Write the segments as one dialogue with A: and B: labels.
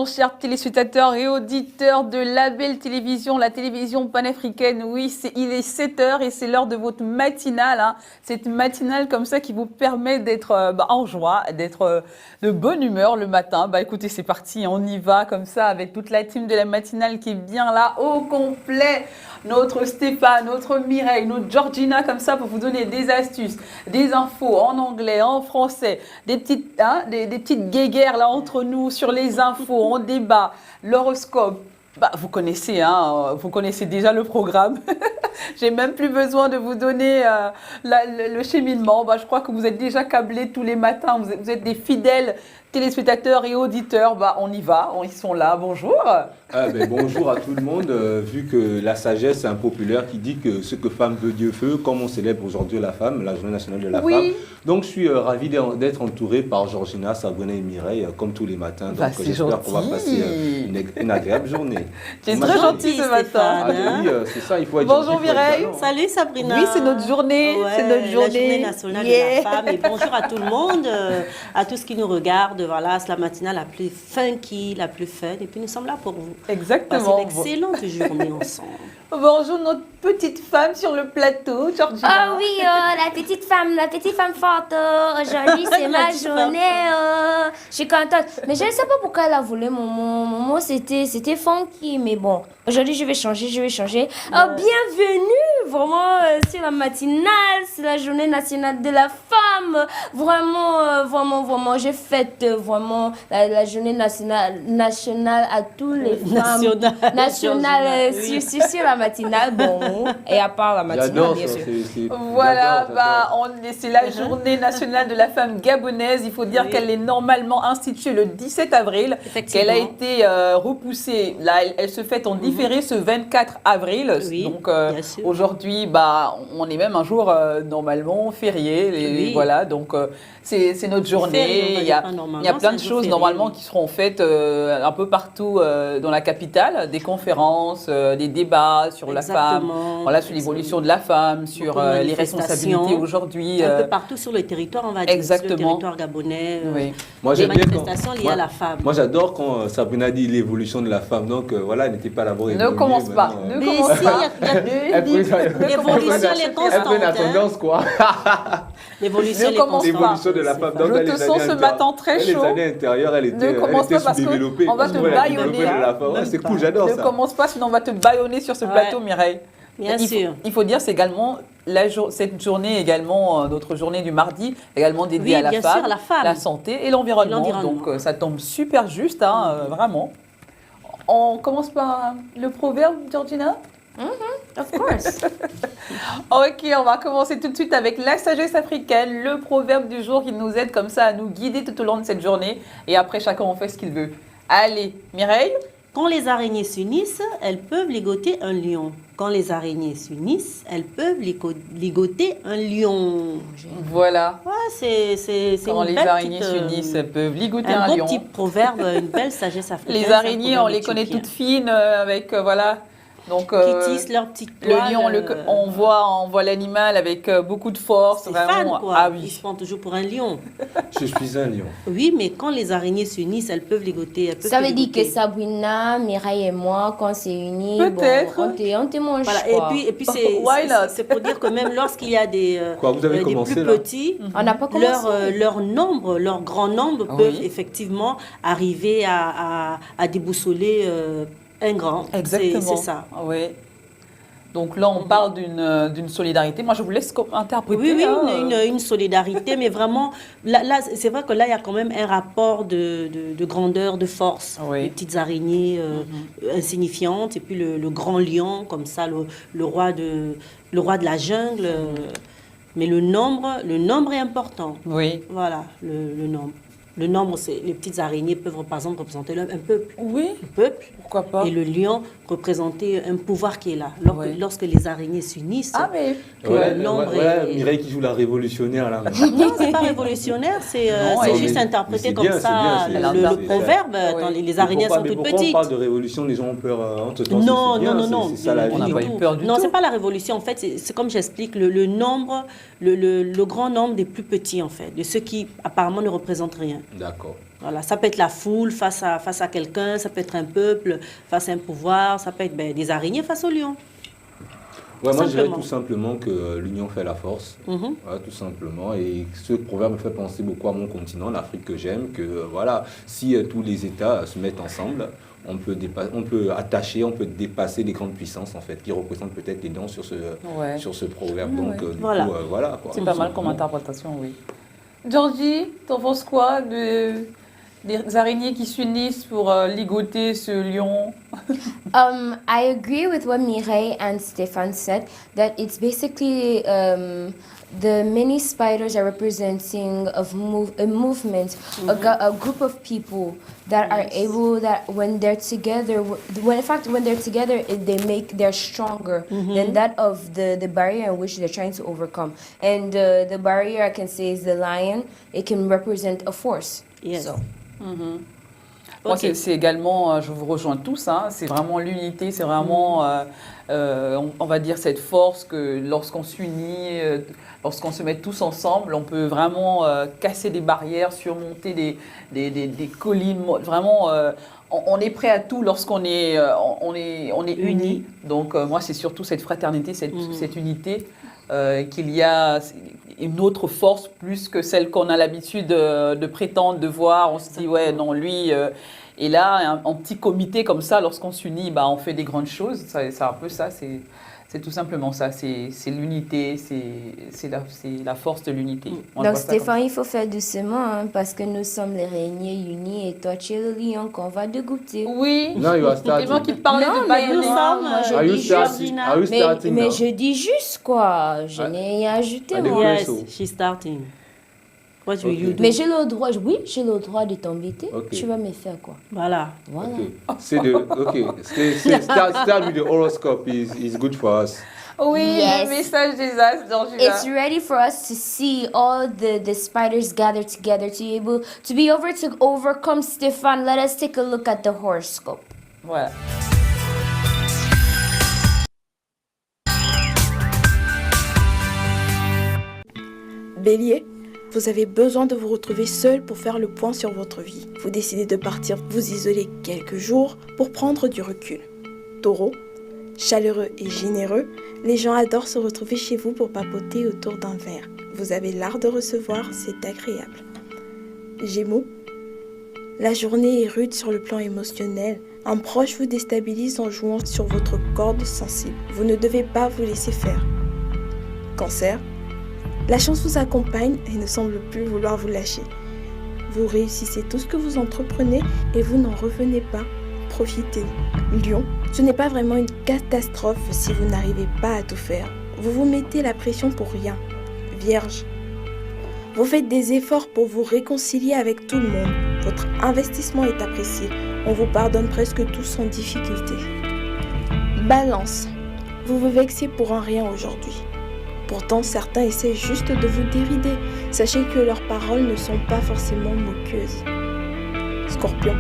A: chers téléspectateurs et auditeurs de Label Télévision, la télévision panafricaine. Oui, il est 7 heures et c'est l'heure de votre matinale. Cette matinale comme ça qui vous permet d'être en joie, d'être de bonne humeur le matin. Écoutez, c'est parti, on y va comme ça avec toute la team de la matinale qui est bien là au complet. Notre Stéphane, notre Mireille, notre Georgina comme ça pour vous donner des astuces, des infos en anglais, en français, des petites guéguerres là entre nous sur les infos, on débat, l'horoscope. Vous connaissez, vous connaissez déjà le programme. J'ai même plus besoin de vous donner le cheminement. Je crois que vous êtes déjà câblés tous les matins. Vous êtes des fidèles téléspectateurs et auditeurs. On y va, ils sont là. Bonjour.
B: Bonjour à tout le monde. Vu que la sagesse est impopulaire qui dit que ce que femme veut, Dieu veut, comme on célèbre aujourd'hui la femme, la journée nationale de la femme. Donc je suis ravi d'être entouré par Georgina, Sabrina et Mireille, comme tous les matins. Donc j'espère qu'on va passer une agréable journée.
A: Tu es très gentil ce matin.
B: Oui, c'est ça, il faut être
A: Bonjour Mireille.
C: Salut Sabrina.
A: Oui, c'est notre journée. C'est notre journée.
C: La journée nationale de la femme. Et bonjour à tout le monde, à tous qui nous regardent. Voilà, c'est la matinale la plus funky, la plus fun. Et puis nous sommes là pour vous.
A: Exactement.
C: Passer une excellente journée ensemble.
A: Bonjour notre petite femme sur le plateau, Georgina.
D: Ah oui, la petite femme forte. Aujourd'hui, c'est ma journée. Je suis contente. Mais je ne sais pas pourquoi elle a voulu mon mot. C'était funky. Mais bon, aujourd'hui, je vais changer. Bienvenue, vraiment, sur la matinale. C'est la journée nationale de la femme. Vraiment, je fête vraiment la journée nationale à tous les femmes. Nationale, sur la matinale, et à part la matinale, bien sûr.
A: Voilà, c'est la journée nationale de la femme gabonaise. Il faut dire qu'elle est normalement instituée le 17 avril, qu'elle a été repoussée. Là, elle se fête en différé ce 24 avril.
C: Oui,
A: donc aujourd'hui, on est même un jour normalement férié. Voilà, donc c'est notre journée. Il y a plein de choses normalement qui seront faites un peu partout dans la capitale, des conférences, des débats sur la femme, sur l'évolution de la femme, sur les responsabilités aujourd'hui.
C: Un peu partout sur le territoire, on va dire, sur le territoire gabonais, des manifestations liées à la femme.
B: Moi, j'adore quand Sabrina dit l'évolution de la femme. Donc, elle n'était pas d'abord évoluée.
A: Ne commence pas.
C: L'évolution, elle est constante.
B: Un peu la tendance, quoi.
C: L'évolution
B: de la femme. Donc,
A: je te sens ce matin très chaud.
B: Les années antérieures, elle était sous-développée.
A: On va te bâillonner.
B: C'est cool, j'adore ça.
A: Ne commence pas, sinon on va te bâillonner sur ce plateau, Mireille.
C: Bien sûr.
A: Il faut dire, c'est également cette journée, également notre journée du mardi, également dédiée à la femme, la santé et l'environnement. Donc ça tombe super juste, vraiment. On commence par le proverbe, Georgina?
D: Of course.
A: Ok, on va commencer tout de suite avec la sagesse africaine, le proverbe du jour qui nous aide comme ça à nous guider tout au long de cette journée. Et après, chacun en fait ce qu'il veut. Allez, Mireille?
C: Quand les araignées s'unissent, elles peuvent ligoter un lion. Quand les araignées s'unissent, elles peuvent ligoter un lion.
A: Voilà.
C: Ouais, c'est
A: quand les araignées s'unissent, elles peuvent ligoter un lion.
C: Un beau petit proverbe, une belle sagesse africaine.
A: Les araignées, on les connaît toutes fines, avec Donc,
C: qui tissent leurs petites poils.
A: Le lion, on voit l'animal avec beaucoup de force.
C: C'est fan, quoi.
A: Ah oui.
C: Ils se prennent toujours pour un lion.
B: Je suis un lion.
C: Oui, mais quand les araignées s'unissent, elles peuvent ligoter.
D: Ça veut dire que Sabrina, Mireille et moi, quand c'est uni,
A: peut-être.
D: On te mange.
C: Voilà. Et puis c'est pour dire que même lorsqu'il y a des plus petits,
D: on n'a pas commencé.
C: Leur grand nombre peuvent effectivement arriver à déboussoler un grand.
A: Exactement.
C: C'est ça.
A: Oui. Donc là, on parle d'une solidarité. Moi, je vous laisse interpréter.
C: Oui, une solidarité, mais vraiment, là c'est vrai que là, il y a quand même un rapport de grandeur, de force. Les petites araignées insignifiantes, et puis le grand lion, comme ça, le roi de la jungle. Mais le nombre est important.
A: Oui.
C: Voilà, le nombre. Le nombre, les petites araignées peuvent par exemple représenter un peuple.
A: Oui.
C: Un peuple.
A: Pourquoi pas.
C: Et le lion représenter un pouvoir qui est là. Lorsque les araignées s'unissent,
A: que
C: le nombre est...
B: Mireille qui joue la révolutionnaire là.
C: Non, c'est pas révolutionnaire, c'est juste interprété comme ça. Le proverbe, les araignées sont toutes petites.
B: Pourquoi on parle de révolution, les gens ont peur
C: Non.
B: C'est ça la vie.
A: On n'a pas eu peur du tout.
C: Non, c'est pas la révolution. En fait, c'est comme j'explique, le nombre, le grand nombre des plus petits, en fait, de ceux qui apparemment ne représentent rien.
B: D'accord.
C: Voilà, ça peut être la foule face à quelqu'un, ça peut être un peuple face à un pouvoir, ça peut être des araignées face au lion.
B: Ouais, moi, je dirais tout simplement que l'union fait la force, voilà, tout simplement. Et ce proverbe me fait penser beaucoup à mon continent, l'Afrique que j'aime, que voilà, si tous les États se mettent ensemble, on peut dépasser les grandes puissances, en fait, qui représentent peut-être les dents sur ce proverbe. Donc, du coup, voilà.
A: C'est pas mal comme interprétation, oui. Georgie, t'en penses quoi des araignées qui s'unissent pour ligoter ce lion?
D: I agree with what Mireille and Stefan said, that it's basically the many spiders are representing a movement, a group of people that are able, that when they're together, they're stronger than that of the barrier in which they're trying to overcome. And the barrier, I can say, is the lion. It can represent a force.
C: Yes.
D: So.
A: Moi, c'est également, je vous rejoins tous, hein, c'est vraiment l'unité, c'est vraiment, on va dire, cette force que lorsqu'on s'unit, lorsqu'on se met tous ensemble, on peut vraiment casser des barrières, surmonter des collines, vraiment, on est prêt à tout lorsqu'on est, on est unis. Donc, moi, c'est surtout cette fraternité, cette unité, qu'il y a une autre force plus que celle qu'on a l'habitude de prétendre, de voir. On se dit, ouais, non, lui... et là, en petit comité comme ça, lorsqu'on s'unit, on fait des grandes choses. C'est un peu ça, c'est tout simplement ça. C'est l'unité, c'est la force de l'unité.
D: Donc Stéphane, il faut faire doucement, hein, parce que nous sommes les araignées unies et toi, tu es le lion qu'on va dégoûter.
A: Oui,
B: non, il va starter.
A: C'est moi qui parlais de
D: baïonner. Mais je dis juste quoi, je n'ai rien ajouté. Moi.
C: Yes, she's starting. What will you do?
D: Mais j'ai le droit, oui, j'ai le droit de t'embêter.
B: Okay.
D: Tu vas me faire quoi?
C: Voilà.
B: Start with the horoscope is good for us.
A: Oui,
D: yes.
A: Le message des As, Georgina.
D: It's ready for us to see all the spiders gather together to be able to overcome Stefan. Let us take a look at the horoscope.
A: Voilà.
E: Bélier, vous avez besoin de vous retrouver seul pour faire le point sur votre vie. Vous décidez de partir vous isoler quelques jours pour prendre du recul. Taureau, chaleureux et généreux, les gens adorent se retrouver chez vous pour papoter autour d'un verre. Vous avez l'art de recevoir, c'est agréable. Gémeaux, la journée est rude sur le plan émotionnel. Un proche vous déstabilise en jouant sur votre corde sensible. Vous ne devez pas vous laisser faire. Cancer, la chance vous accompagne et ne semble plus vouloir vous lâcher. Vous réussissez tout ce que vous entreprenez et vous n'en revenez pas. Profitez. Lion, ce n'est pas vraiment une catastrophe si vous n'arrivez pas à tout faire. Vous vous mettez la pression pour rien. Vierge, vous faites des efforts pour vous réconcilier avec tout le monde. Votre investissement est apprécié. On vous pardonne presque tout sans difficulté. Balance, vous vous vexez pour un rien aujourd'hui. Pourtant, certains essaient juste de vous dérider. Sachez que leurs paroles ne sont pas forcément moqueuses. Scorpion,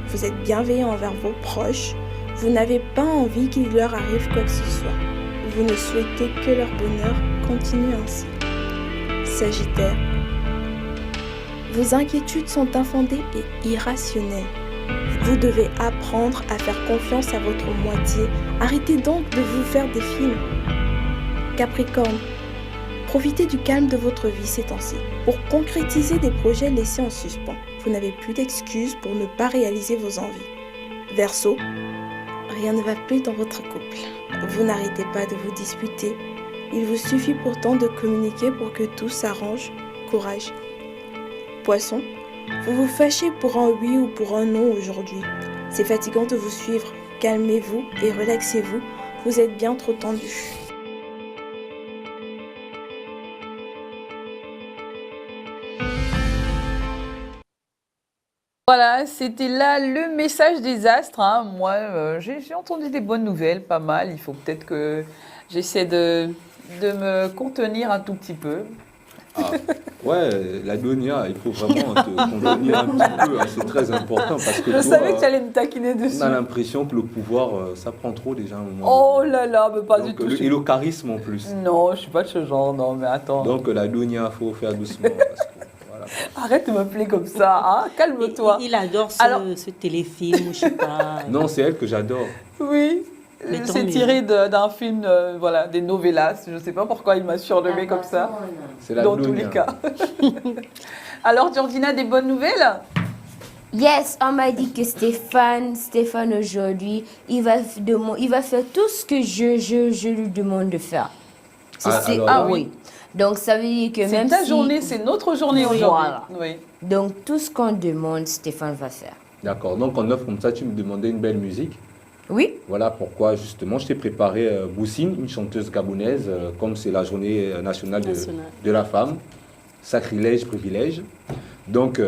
E: vous êtes bienveillant envers vos proches. Vous n'avez pas envie qu'il leur arrive quoi que ce soit. Vous ne souhaitez que leur bonheur continue ainsi. Sagittaire, vos inquiétudes sont infondées et irrationnelles. Vous devez apprendre à faire confiance à votre moitié. Arrêtez donc de vous faire des films. Capricorne, profitez du calme de votre vie ces temps-ci pour concrétiser des projets laissés en suspens. Vous n'avez plus d'excuses pour ne pas réaliser vos envies. Verseau, rien ne va plus dans votre couple. Vous n'arrêtez pas de vous disputer. Il vous suffit pourtant de communiquer pour que tout s'arrange. Courage. Poisson, vous vous fâchez pour un oui ou pour un non aujourd'hui. C'est fatigant de vous suivre. Calmez-vous et relaxez-vous. Vous êtes bien trop tendu.
A: Voilà, c'était là le message des astres. Hein. Moi, j'ai entendu des bonnes nouvelles, pas mal. Il faut peut-être que j'essaie de me contenir un tout petit peu.
B: Ah, ouais, la Donia, il faut vraiment te contenir un petit peu. Hein, c'est très important parce que
A: je savais que tu allais me taquiner dessus.
B: On a l'impression que le pouvoir, ça prend trop déjà à un moment.
A: Oh là là, mais pas du tout.
B: Et le charisme en plus.
A: Non, je suis pas de ce genre, non, mais attends.
B: Donc la Donia, il faut faire doucement. Parce que, voilà. Voilà.
A: Arrête de m'appeler comme ça, hein. Calme-toi.
C: Il adore ce téléfilm, je sais pas.
B: Non, c'est elle que j'adore.
A: Oui,
C: Mais tant
A: c'est
C: mieux.
A: tiré d'un film, voilà, des novellas. Je ne sais pas pourquoi il m'a surnommé comme ça,
B: C'est la
A: dans tous
B: blonde,
A: les
B: hein.
A: cas. Alors, Georgina, des bonnes nouvelles?
D: Yes, on m'a dit que Stéphane aujourd'hui, il va faire tout ce que je lui demande de faire.
B: Alors,
D: Donc ça veut dire que
A: C'est
D: même
A: ta
D: si...
A: journée, c'est notre journée aujourd'hui.
D: Voilà.
A: Oui.
D: Donc tout ce qu'on demande, Stéphane va faire.
B: D'accord, donc en offre comme ça, tu me demandais une belle musique.
D: Oui?
B: Voilà pourquoi justement je t'ai préparé Boussine, une chanteuse gabonaise, comme c'est la journée nationale de la femme. Sacrilège, privilège. Donc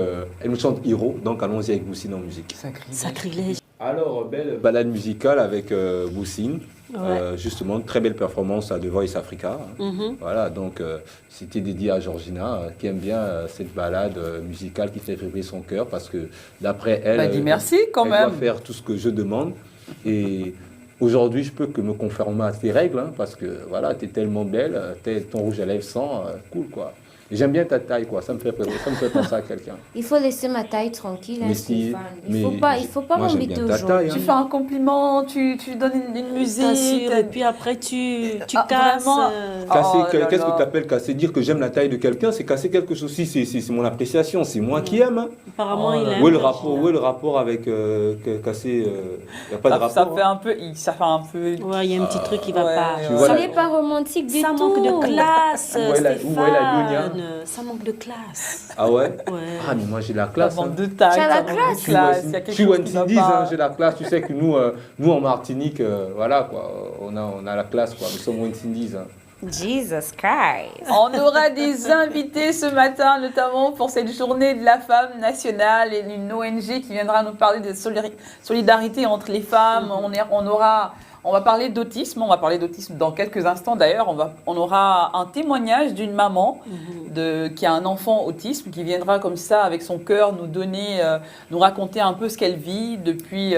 B: elle nous chante Hiro, donc allons-y avec Boussine en musique.
C: Sacrilège.
B: Alors, belle balade musicale avec Boussine.
C: Ouais.
B: Justement, très belle performance à The Voice Africa. Voilà, donc c'était dédié à Georgina, qui aime bien cette balade musicale qui fait vibrer son cœur, parce que d'après elle,
A: Bah, dis merci quand
B: elle
A: même.
B: doit faire tout ce que je demande. Et aujourd'hui, je peux que me conformer à tes règles, hein, parce que voilà, tu es tellement belle, ton rouge à lèvres sans, cool quoi. Et j'aime bien ta taille, quoi. Ça me fait penser à quelqu'un.
D: Il faut laisser ma taille tranquille, hein,
B: Mais si-
D: Stéphane.
B: mais
D: Il faut pas
B: moi, j'aime
D: m'embêter
B: bien ta taille,
D: aujourd'hui.
A: Tu fais un compliment, tu donnes une musique.
C: Et puis après, tu
A: Ah,
C: casses.
A: vraiment
B: Casser,
A: Oh là
B: qu'est-ce
A: là.
B: que tu appelles casser? Dire que j'aime la taille de quelqu'un, c'est casser quelque chose. Si, c'est mon appréciation, c'est moi qui aime. Hein.
C: Apparemment, il aime.
B: Où est le rapport avec casser? Il n'y a pas de rapport.
A: Ça fait
B: hein.
A: un peu. Ça fait un peu.
C: Ouais, il y a un petit truc qui va
A: Ouais,
C: pas.
A: ouais.
B: Tu vois,
D: Ce
B: là-
D: n'est pas romantique du
C: Ça
D: tout.
C: manque de classe,
B: Où est la
C: Stéphane.
B: Dunia?
C: Ça manque de classe.
B: Ah ouais?
C: Ouais.
B: Ah, mais moi j'ai la
A: La
B: classe.
A: bande
B: Hein.
A: de taille.
D: Tu as la
A: ça manque de
D: classe.
A: Il y a quelque
B: Je suis
A: chose qui va
B: Wendy,
A: pas.
B: hein, j'ai la classe. Tu sais que nous en Martinique, voilà quoi, on a la classe quoi. Nous sommes Wendy. Hein.
D: Jesus Christ.
A: On aura des invités ce matin, notamment pour cette journée de la femme nationale et une ONG qui viendra nous parler de solidarité entre les femmes. On va parler d'autisme. On va parler d'autisme dans quelques instants. D'ailleurs, on aura un témoignage d'une maman qui a un enfant autisme qui viendra comme ça avec son cœur nous raconter un peu ce qu'elle vit depuis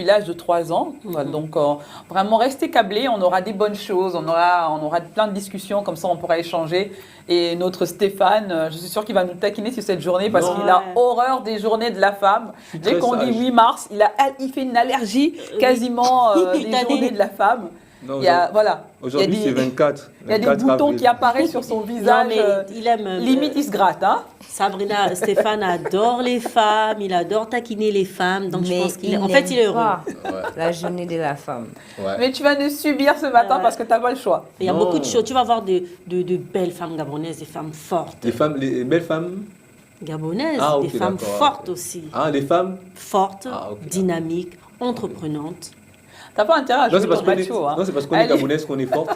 A: l'âge de 3 ans. Voilà, donc vraiment restez câblés. On aura des bonnes choses. On aura plein de discussions comme ça. On pourra échanger. Et notre Stéphane, je suis sûre qu'il va nous taquiner sur cette journée parce
B: Non.
A: qu'il a horreur des journées de la femme.
B: suis
A: Dès
B: très
A: qu'on dit
B: sage.
A: 8 mars, il fait une allergie quasiment des journées de la femme.
B: Non,
A: Il y a, voilà.
B: aujourd'hui
A: il y a
B: c'est
A: des-
B: 24.
A: Il y a des
B: 24
A: boutons
B: avril.
A: qui apparaissent sur son
C: Non,
A: visage.
C: mais il aime.
A: Limite, il se gratte. Hein.
C: Sabrina, Stéphane adore les femmes, il adore taquiner les femmes, donc je pense qu'il est. En fait, il est heureux.
B: Ouais.
D: La journée de la femme.
B: Ouais.
A: Mais tu vas nous subir ce matin
C: Ouais.
A: parce que tu n'as pas le choix.
C: Il y a
B: Non.
C: beaucoup de choses. Tu vas voir de belles femmes gabonaises, des femmes fortes.
B: Les belles femmes.
C: Gabonaises,
B: Ah, ok,
C: des femmes
B: d'accord.
C: fortes aussi.
B: Ah, les femmes.
C: Fortes,
B: Ah, ok.
C: dynamiques, entreprenantes.
A: Tu n'as pas intérêt à
B: Non,
A: jouer
B: c'est parce
A: ton
B: qu'on est,
A: macho. Hein.
B: non, c'est parce qu'on est
A: Allez.
B: gabonaise qu'on est forte.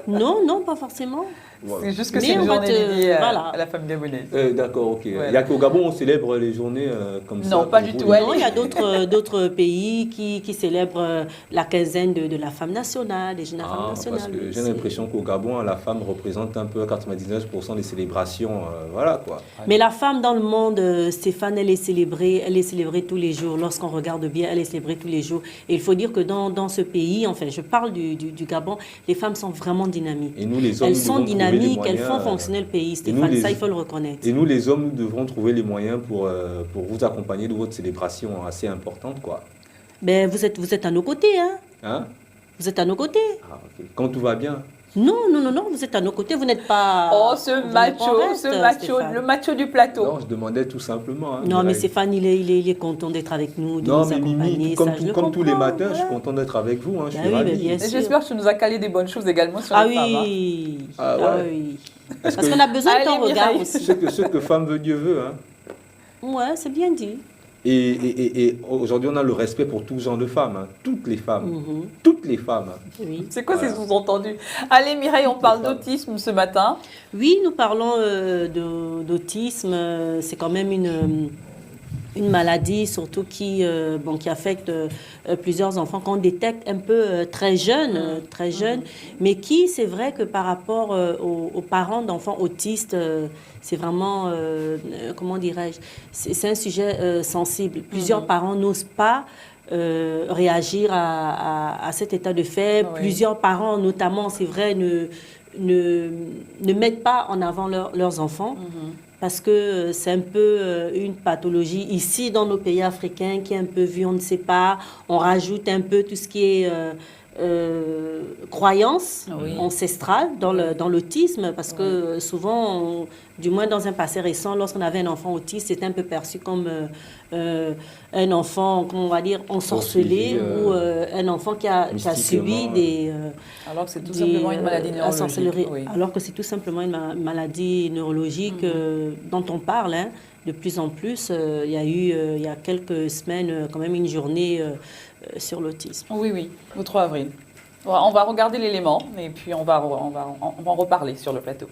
C: Non, non, pas forcément.
A: C'est juste que
C: Mais
A: c'est une
C: on va
A: journée
C: te-
A: dédiée
C: voilà.
A: à la femme gabonaise.
B: D'accord, ok. Il
A: Ouais.
B: n'y a qu'au Gabon on célèbre les journées comme ça.
A: Non, pas
B: pour
A: du
B: vous,
A: tout.
B: les-
A: Ouais.
C: Non, il y a d'autres pays qui célèbrent la quinzaine de la femme nationale, des jeunes femmes
B: Ah,
C: nationales.
B: parce que j'ai
C: C'est-
B: l'impression qu'au Gabon, la femme représente un peu 99% des célébrations. Voilà quoi.
C: Mais la femme dans le monde, Stéphane, elle est célébrée tous les jours. Lorsqu'on regarde bien, elle est célébrée tous les jours. Et il faut dire que dans ce pays, enfin, je parle du Gabon, les femmes sont vraiment dynamiques.
B: Et nous, les hommes,
C: Elles
B: nous
C: sont
B: devons trouver les
C: dynamiques, elles
B: moyens,
C: font fonctionner le pays, Stéphane.
B: les-
C: Ça, il faut le reconnaître.
B: Et nous, les hommes, nous devrons trouver les moyens pour vous accompagner de votre célébration assez importante, quoi.
C: Ben, vous êtes à nos côtés, hein.
B: Hein?
C: Vous êtes à nos côtés.
B: Ah, ok. Quand tout va bien.
C: Non, vous êtes à nos côtés, vous n'êtes pas...
A: Oh,
C: vous
A: ce
C: n'êtes pas en reste, Stéphane.
A: le macho du plateau.
B: Non, je demandais tout simplement. Hein,
C: Non, mais
B: Mireille.
C: Stéphane, il est content d'être avec nous, de
B: Non,
C: nous
B: mais
C: accompagner.
B: Mimi,
C: ça, je le
B: comme tous les
C: comprends,
B: matins, je suis
C: voilà.
B: content d'être avec vous. Hein, je
C: Bah
B: suis
C: oui,
B: ravi.
C: mais bien
A: Et
C: sûr.
A: j'espère que tu nous as calé des bonnes choses également sur
C: Ah
A: les femmes. hein.
C: oui.
B: Ah ouais.
C: Ah oui.
B: Est-ce
C: Parce
B: que-
C: qu'on a besoin de ton
A: Allez,
C: regard
A: Mireille.
C: aussi.
B: ce que femme veut, Dieu veut. Hein.
C: Ouais, c'est bien dit.
B: Et aujourd'hui, on a le respect pour tout genre de femmes. Hein. Toutes les femmes.
C: Mhm.
B: Toutes les femmes. Hein.
C: Oui.
A: C'est quoi
B: Voilà.
A: ces sous-entendus? Allez, Mireille, on parle
B: femmes.
A: d'autisme ce matin.
C: Oui, nous parlons d'autisme. C'est quand même une maladie, surtout qui affecte plusieurs enfants qu'on détecte un peu très jeunes, mais qui, c'est vrai que par rapport aux parents d'enfants autistes, c'est vraiment, comment dirais-je, c'est un sujet sensible. Plusieurs parents n'osent pas réagir à cet état de fait.
A: Oui.
C: Plusieurs parents, notamment, c'est vrai, ne mettent pas en avant leurs enfants. Parce que c'est un peu une pathologie ici dans nos pays africains qui est un peu vue, on ne sait pas. On rajoute un peu tout ce qui est croyance ancestrale dans l'autisme, parce que souvent, du moins dans un passé récent, lorsqu'on avait un enfant autiste, c'était un peu perçu comme un enfant, qu'on va dire, ensorcelé, ou un enfant qui a subi des...
A: alors que c'est tout simplement une maladie neurologique.
C: Alors que c'est tout simplement une maladie neurologique dont on parle, hein. De plus en plus, il y a eu, il y a quelques semaines, quand même une journée sur l'autisme.
A: Oui, le 3 avril. On va regarder l'élément et puis on va en reparler sur le plateau.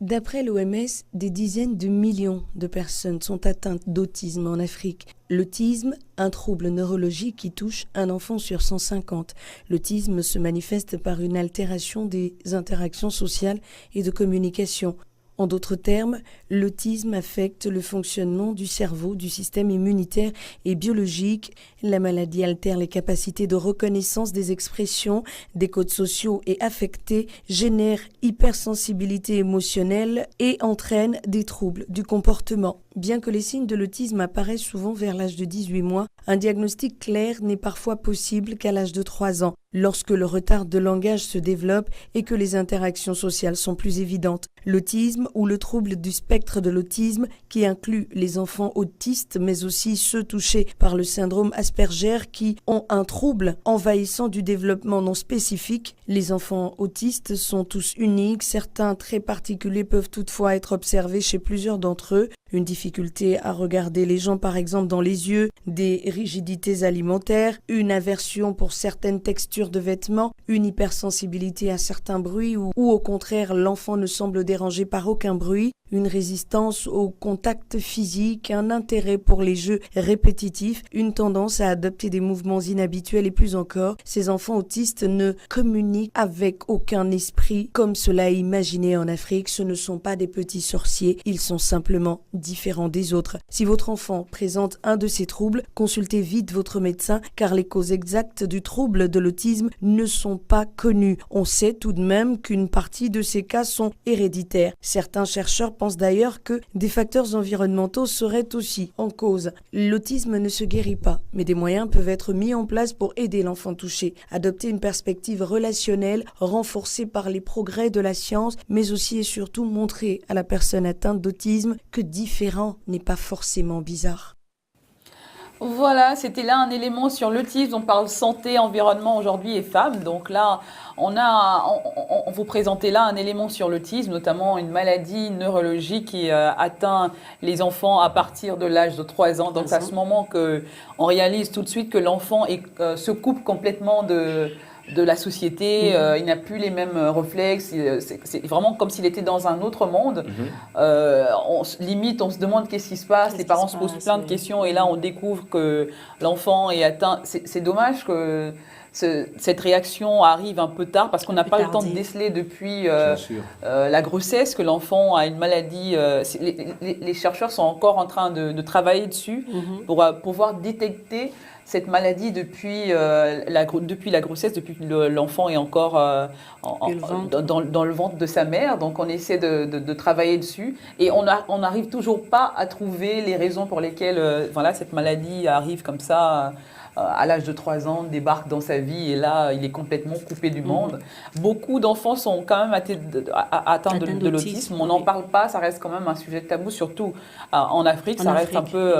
F: D'après l'OMS, des dizaines de millions de personnes sont atteintes d'autisme en Afrique. L'autisme, un trouble neurologique qui touche un enfant sur 150. L'autisme se manifeste par une altération des interactions sociales et de communication. En d'autres termes, l'autisme affecte le fonctionnement du cerveau, du système immunitaire et biologique. La maladie altère les capacités de reconnaissance des expressions, des codes sociaux et affectés, génère hypersensibilité émotionnelle et entraîne des troubles du comportement. Bien que les signes de l'autisme apparaissent souvent vers l'âge de 18 mois, un diagnostic clair n'est parfois possible qu'à l'âge de 3 ans, lorsque le retard de langage se développe et que les interactions sociales sont plus évidentes. L'autisme ou le trouble du spectre de l'autisme, qui inclut les enfants autistes, mais aussi ceux touchés par le syndrome Asperger qui ont un trouble envahissant du développement non spécifique. Les enfants autistes sont tous uniques, certains traits particuliers peuvent toutefois être observés chez plusieurs d'entre eux. Une difficulté à regarder les gens par exemple dans les yeux, des rigidités alimentaires, une aversion pour certaines textures de vêtements, une hypersensibilité à certains bruits ou au contraire l'enfant ne semble dérangé par aucun bruit, une résistance au contact physique, un intérêt pour les jeux répétitifs, une tendance à adopter des mouvements inhabituels et plus encore, ces enfants autistes ne communiquent avec aucun esprit comme cela est imaginé en Afrique. Ce ne sont pas des petits sorciers, ils sont simplement différents des autres. Si votre enfant présente un de ces troubles, consultez vite votre médecin car les causes exactes du trouble de l'autisme ne sont pas connues. On sait tout de même qu'une partie de ces cas sont héréditaires. Certains chercheurs pensent d'ailleurs que des facteurs environnementaux seraient aussi en cause. L'autisme ne se guérit pas, mais des moyens peuvent être mis en place pour aider l'enfant touché. Adopter une perspective relationnelle renforcée par les progrès de la science, mais aussi et surtout montrer à la personne atteinte d'autisme que différent n'est pas forcément bizarre.
A: Voilà, c'était là un élément sur l'autisme. On parle santé, environnement aujourd'hui et femmes. Donc là, on vous présentait là un élément sur l'autisme, notamment une maladie neurologique qui atteint les enfants à partir de l'âge de 3 ans. Donc c'est à ce moment qu'on réalise tout de suite que l'enfant se coupe complètement de la société, il n'a plus les mêmes réflexes, c'est vraiment comme s'il était dans un autre monde. On se demande qu'est-ce qui se passe, les parents se posent plein de questions et là on découvre que l'enfant est atteint. C'est dommage que cette réaction arrive un peu tard parce qu'on n'a pas le temps de déceler depuis la grossesse que l'enfant a une maladie. Les chercheurs sont encore en train de travailler dessus pour pouvoir détecter cette maladie depuis la grossesse, depuis que l'enfant est encore dans le ventre de sa mère. Donc on essaie de travailler dessus et on n'arrive toujours pas à trouver les raisons pour lesquelles cette maladie arrive comme ça. À l'âge de 3 ans, débarque dans sa vie et là, il est complètement coupé du monde. Beaucoup d'enfants sont quand même atteints de l'autisme. On n'en parle pas, ça reste quand même un sujet tabou, surtout en Afrique. Reste un peu...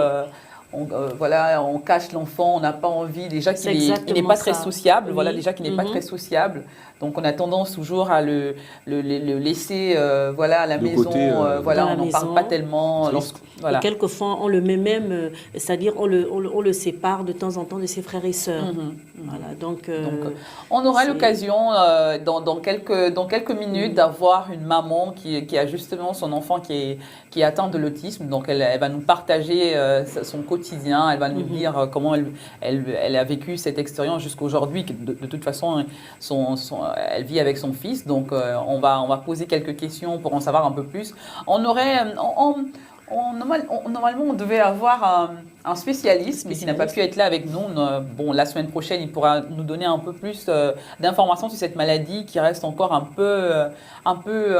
A: on cache l'enfant, on n'a pas envie, déjà qu'il n'est pas très sociable, déjà qu'il n'est pas très sociable. Donc on a tendance toujours à le laisser à la maison, côté, on n'en parle pas tellement.
C: Et quelquefois on le met même, c'est-à-dire on le sépare de temps en temps de ses frères et sœurs. Donc
A: on aura l'occasion dans quelques minutes d'avoir une maman qui a justement son enfant qui est atteint de l'autisme. Donc elle va nous partager son quotidien, elle va nous dire comment elle a vécu cette expérience jusqu'aujourd'hui. De toute façon, elle vit avec son on va poser quelques questions pour en savoir un peu plus. On Normalement, on devait avoir un spécialiste, mais qui n'a pas pu être là avec nous. Bon, la semaine prochaine, il pourra nous donner un peu plus d'informations sur cette maladie qui reste encore un peu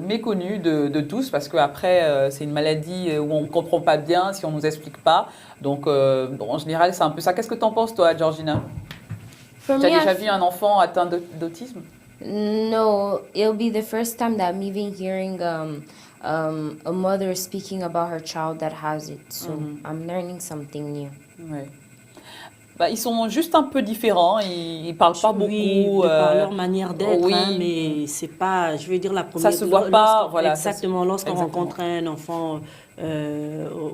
A: méconnue de tous, parce qu'après, c'est une maladie où on ne comprend pas bien si on ne nous explique pas. Donc, en général, c'est un peu ça. Qu'est-ce que tu en penses, toi, Georgina? Tu as déjà vu un enfant atteint d'autisme?
D: No, it'll be the first time that I'm even hearing a mother speaking about her child that has it. So I'm learning something new.
A: Ouais. Bah, ils sont juste un peu différents, ils parlent pas beaucoup.
C: Oui, par leur manière d'être,
A: oui.
C: Mais c'est pas, je veux dire, la première...
A: Ça se voit pas, voilà.
C: Exactement, lorsqu'on rencontre un enfant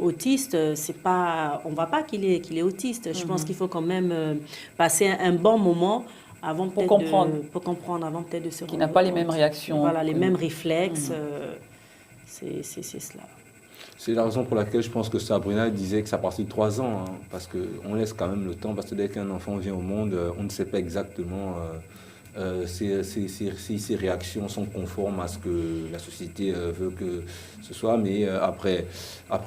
C: autiste, c'est pas, on voit pas qu'il est autiste. Je pense qu'il faut quand même passer un bon moment avant
A: pour comprendre,
C: avant peut-être de se rendre compte.
A: Qui n'a pas les mêmes réactions.
C: Voilà, les mêmes réflexes, c'est cela.
B: C'est la raison pour laquelle je pense que Sabrina disait que ça partit de 3 ans, hein, parce qu'on laisse quand même le temps, parce que dès qu'un enfant vient au monde, on ne sait pas exactement si ses réactions sont conformes à ce que la société veut que ce soit, mais après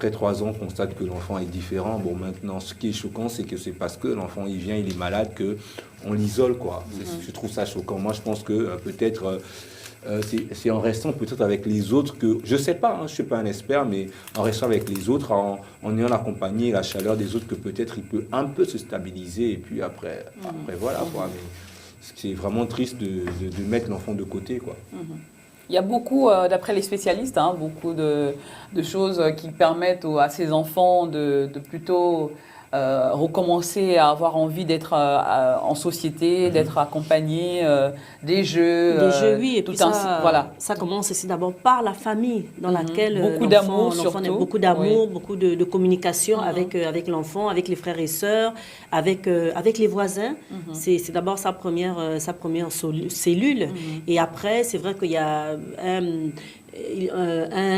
B: 3 ans, on constate que l'enfant est différent. Bon, maintenant, ce qui est choquant, c'est que c'est parce que l'enfant il vient, il est malade, qu'on l'isole, quoi. Je trouve ça choquant. Moi, je pense que peut-être... c'est en restant peut-être avec les autres que, je sais pas, hein, je ne suis pas un expert, mais en restant avec les autres, en ayant la compagnie et la chaleur des autres, que peut-être il peut un peu se stabiliser, et puis après voilà, quoi. Mais c'est vraiment triste de mettre l'enfant de côté, quoi.
A: Il y a beaucoup, d'après les spécialistes, hein, beaucoup de choses qui permettent à ces enfants de plutôt... recommencer à avoir envie d'être en société, d'être accompagné, des jeux.
C: Oui, et puis ça commence aussi d'abord par la famille dans laquelle
A: beaucoup d'amour, surtout.
C: Beaucoup d'amour, beaucoup de communication avec l'enfant, avec les frères et sœurs, avec les voisins. C'est d'abord sa première cellule. Et après, c'est vrai qu'il y a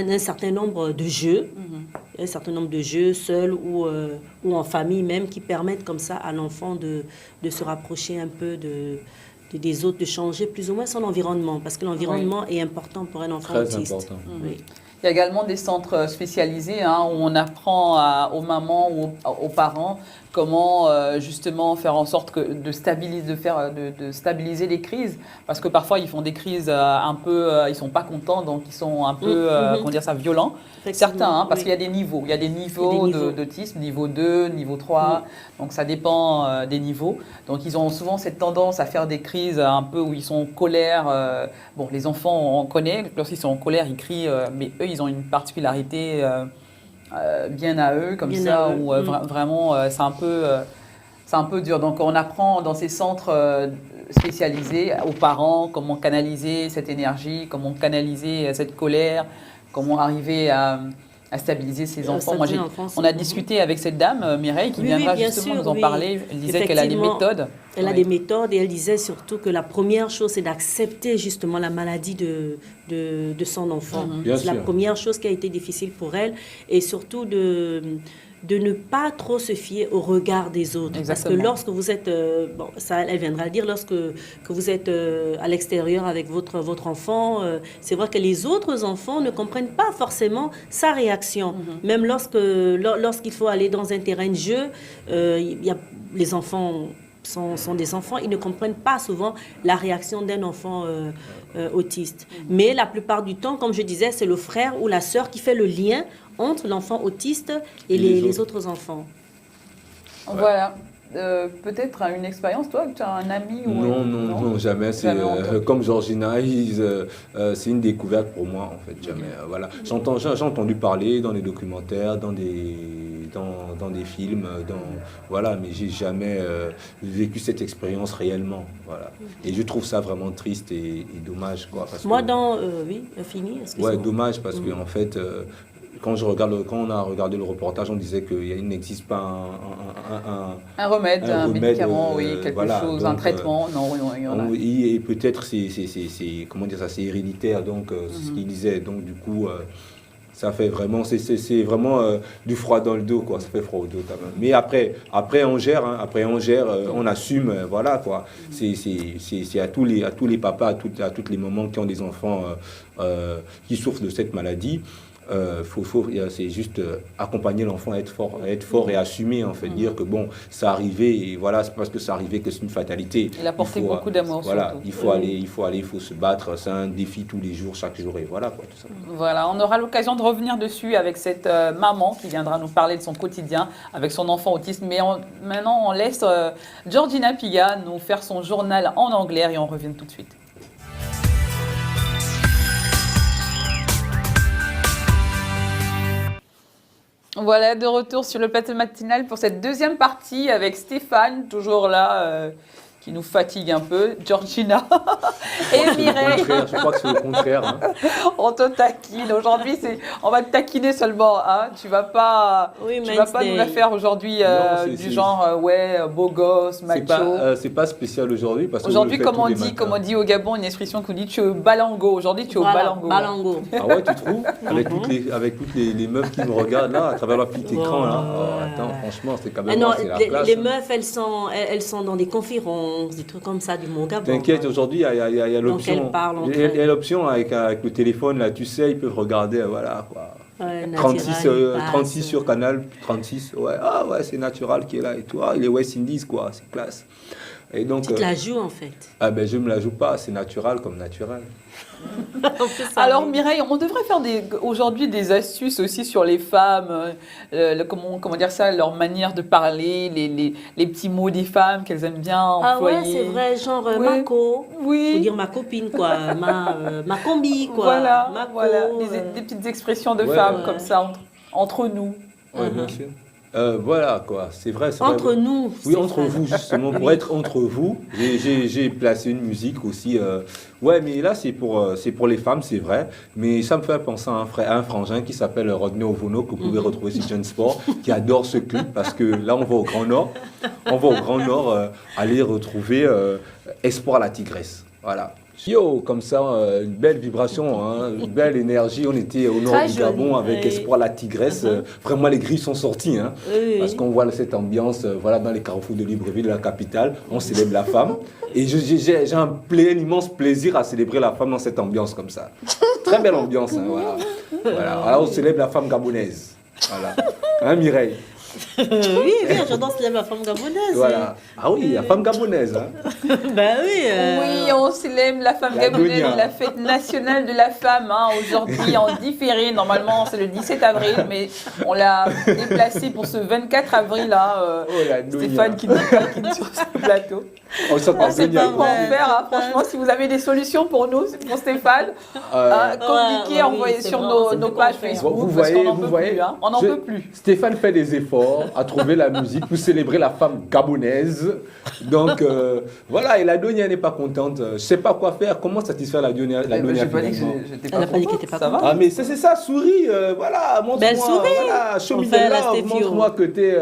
C: un certain nombre de jeux, un certain nombre de jeux seuls ou en famille même, qui permettent comme ça à l'enfant de se rapprocher un peu des autres, de changer plus ou moins son environnement, parce que l'environnement est important pour un enfant autiste.
B: Très important.
C: Oui.
A: Il y a également des centres spécialisés, hein, où on apprend aux mamans ou aux parents comment justement faire en sorte de stabiliser les crises, parce que parfois ils font des crises un peu, ils sont pas contents, donc ils sont un peu, comment dire ça, violents. Certains, hein, parce qu'il y a des niveaux. Il y a des niveaux d'autisme, niveau 2, niveau 3, donc ça dépend des niveaux. Donc ils ont souvent cette tendance à faire des crises un peu où ils sont en colère. Bon, les enfants, on connaît, lorsqu'ils sont en colère, ils crient, mais eux, ils ont une particularité bien à eux, comme bien ça, où vraiment, c'est un peu dur. Donc on apprend dans ces centres spécialisés aux parents comment canaliser cette énergie, comment canaliser cette colère, comment arriver à stabiliser ses enfants. Moi, on a discuté avec cette dame, Mireille, qui viendra justement nous en parler. Elle disait qu'elle a des méthodes.
C: Elle a des méthodes, et elle disait surtout que la première chose, c'est d'accepter justement la maladie de son enfant. C'est la première chose qui a été difficile pour elle, et surtout de ne pas trop se fier au regard des autres. Exactement. Parce que lorsque vous êtes, ça elle viendra le dire, lorsque vous êtes à l'extérieur avec votre enfant, c'est vrai que les autres enfants ne comprennent pas forcément sa réaction. Même lorsqu'il faut aller dans un terrain de jeu, les enfants sont des enfants, ils ne comprennent pas souvent la réaction d'un enfant autiste. Mais la plupart du temps, comme je disais, c'est le frère ou la sœur qui fait le lien entre l'enfant autiste et les autres enfants.
A: Voilà. Peut-être une expérience, toi, tu as un ami ou
B: non, jamais. C'est comme Georgina, c'est une découverte pour moi, en fait, jamais. Voilà. J'ai entendu parler dans les documentaires, dans des films, voilà, mais j'ai jamais vécu cette expérience réellement, voilà. Et je trouve ça vraiment triste et dommage, quoi. Parce
C: moi,
B: fini. Ouais, dommage parce que en fait. Quand on a regardé le reportage, on disait qu'il n'existe pas
A: un remède, un médicament, quelque chose, un traitement.
B: Et peut-être c'est héréditaire, donc c'est ce qu'il disait. Donc du coup, ça fait vraiment, c'est vraiment du froid dans le dos, quoi. Ça fait froid au dos quand même. Mais après on gère, on assume, voilà, quoi. C'est à tous les papas, à toutes les mamans qui ont des enfants qui souffrent de cette maladie. c'est juste accompagner l'enfant à être fort et assumer, en fait, dire que bon, ça arrivé et voilà, c'est parce que ça arrivé que c'est une fatalité.
A: Il a porté beaucoup d'amour.
B: Voilà, il faut se battre, c'est un défi tous les jours, chaque jour et voilà quoi, tout ça.
A: Voilà, on aura l'occasion de revenir dessus avec cette maman qui viendra nous parler de son quotidien avec son enfant autiste. Mais maintenant, on laisse Georgina Piga nous faire son journal en anglais et on revient tout de suite. Voilà, de retour sur le plateau matinal pour cette deuxième partie avec Stéphane, toujours là, qui nous fatigue un peu, Georgina et Mireille.
B: Je crois que c'est le contraire. Hein.
A: On te taquine. Aujourd'hui, on va te taquiner seulement. Hein. Tu vas pas nous la faire aujourd'hui genre beau gosse, macho.
B: C'est pas spécial aujourd'hui parce que
A: aujourd'hui, comme on dit au Gabon, une expression qu'on dit, tu es au balango. Aujourd'hui, tu es au balango.
C: Balango.
B: Ah ouais, tu trouves? Avec toutes les meufs qui me regardent là, à travers leur petit écran là. Oh, attends, franchement, c'est quand même la classe.
C: Les meufs, elles sont dans des conférences, des trucs comme ça du monde Gabon.
B: T'inquiète, aujourd'hui, il y a l'option. Il y a l'option avec le téléphone, là, tu sais, ils peuvent regarder, voilà, quoi.
C: Ouais,
B: 36 sur Canal 36, ouais, c'est Natural qui est là et tout. Ah, il est West Indies, quoi, c'est classe. Et donc,
C: tu te la joues, en fait.
B: Ah ben, je me la joue pas, c'est natural comme naturel.
A: Alors Mireille, on devrait faire aujourd'hui des astuces aussi sur les femmes, comment dire ça, leur manière de parler, les petits mots des femmes qu'elles aiment bien employer.
C: Ah ouais, c'est vrai, genre Mako, faut dire ma copine quoi, ma combi quoi.
A: Voilà,
C: Mako,
A: voilà. Des petites expressions de femmes comme ça entre nous.
B: Oui, bien sûr. Voilà quoi, c'est vrai.
C: Entre nous.
B: Oui, entre vous justement, pour être entre vous. J'ai placé une musique aussi. Ouais, mais là c'est pour les femmes, c'est vrai. Mais ça me fait penser à un frangin qui s'appelle Rodney Ovono que vous pouvez retrouver sur Jeune Sport, qui adore ce clip parce que là on va au Grand Nord. On va au Grand Nord aller retrouver Espoir la Tigresse. Voilà. Yo, comme ça, une belle vibration, hein, une belle énergie. On était au nord du Gabon avec Espoir la Tigresse. Vraiment, les grilles sont sorties, hein, parce qu'on voit cette ambiance dans les carrefours de Libreville, de la capitale. On célèbre la femme. Et j'ai un immense plaisir à célébrer la femme dans cette ambiance comme ça. Très belle ambiance, hein, voilà. Alors, on célèbre la femme gabonaise. Voilà. Hein, Mireille?
C: Oui, j'adore célébrer la femme gabonaise.
B: Voilà. Ah oui, la femme gabonaise. Hein.
C: Ben oui.
A: Oui, on célèbre la femme gabonaise, la fête nationale de la femme. Hein, aujourd'hui, en différé. Normalement, c'est le 17 avril, mais on l'a déplacé pour ce 24 avril. Là, Stéphane qui nous taquine sur ce plateau. On ne sait pas quoi en faire. Hein. Franchement, si vous avez des solutions pour nous, pour Stéphane, communiquez, envoyez sur nos pages Facebook.
B: Vous voyez,
A: on n'en peut plus.
B: Stéphane fait des efforts à trouver la musique pour célébrer la femme gabonaise. Donc voilà, et la Donia n'est pas contente. Je ne sais pas quoi faire. Comment satisfaire la Donia?
A: Elle n'a pas dit que j'étais pas contente. Ça va?
B: Ah mais c'est ça, souris. Voilà, montre-moi. Voilà, show me the love. Montre-moi que t'es.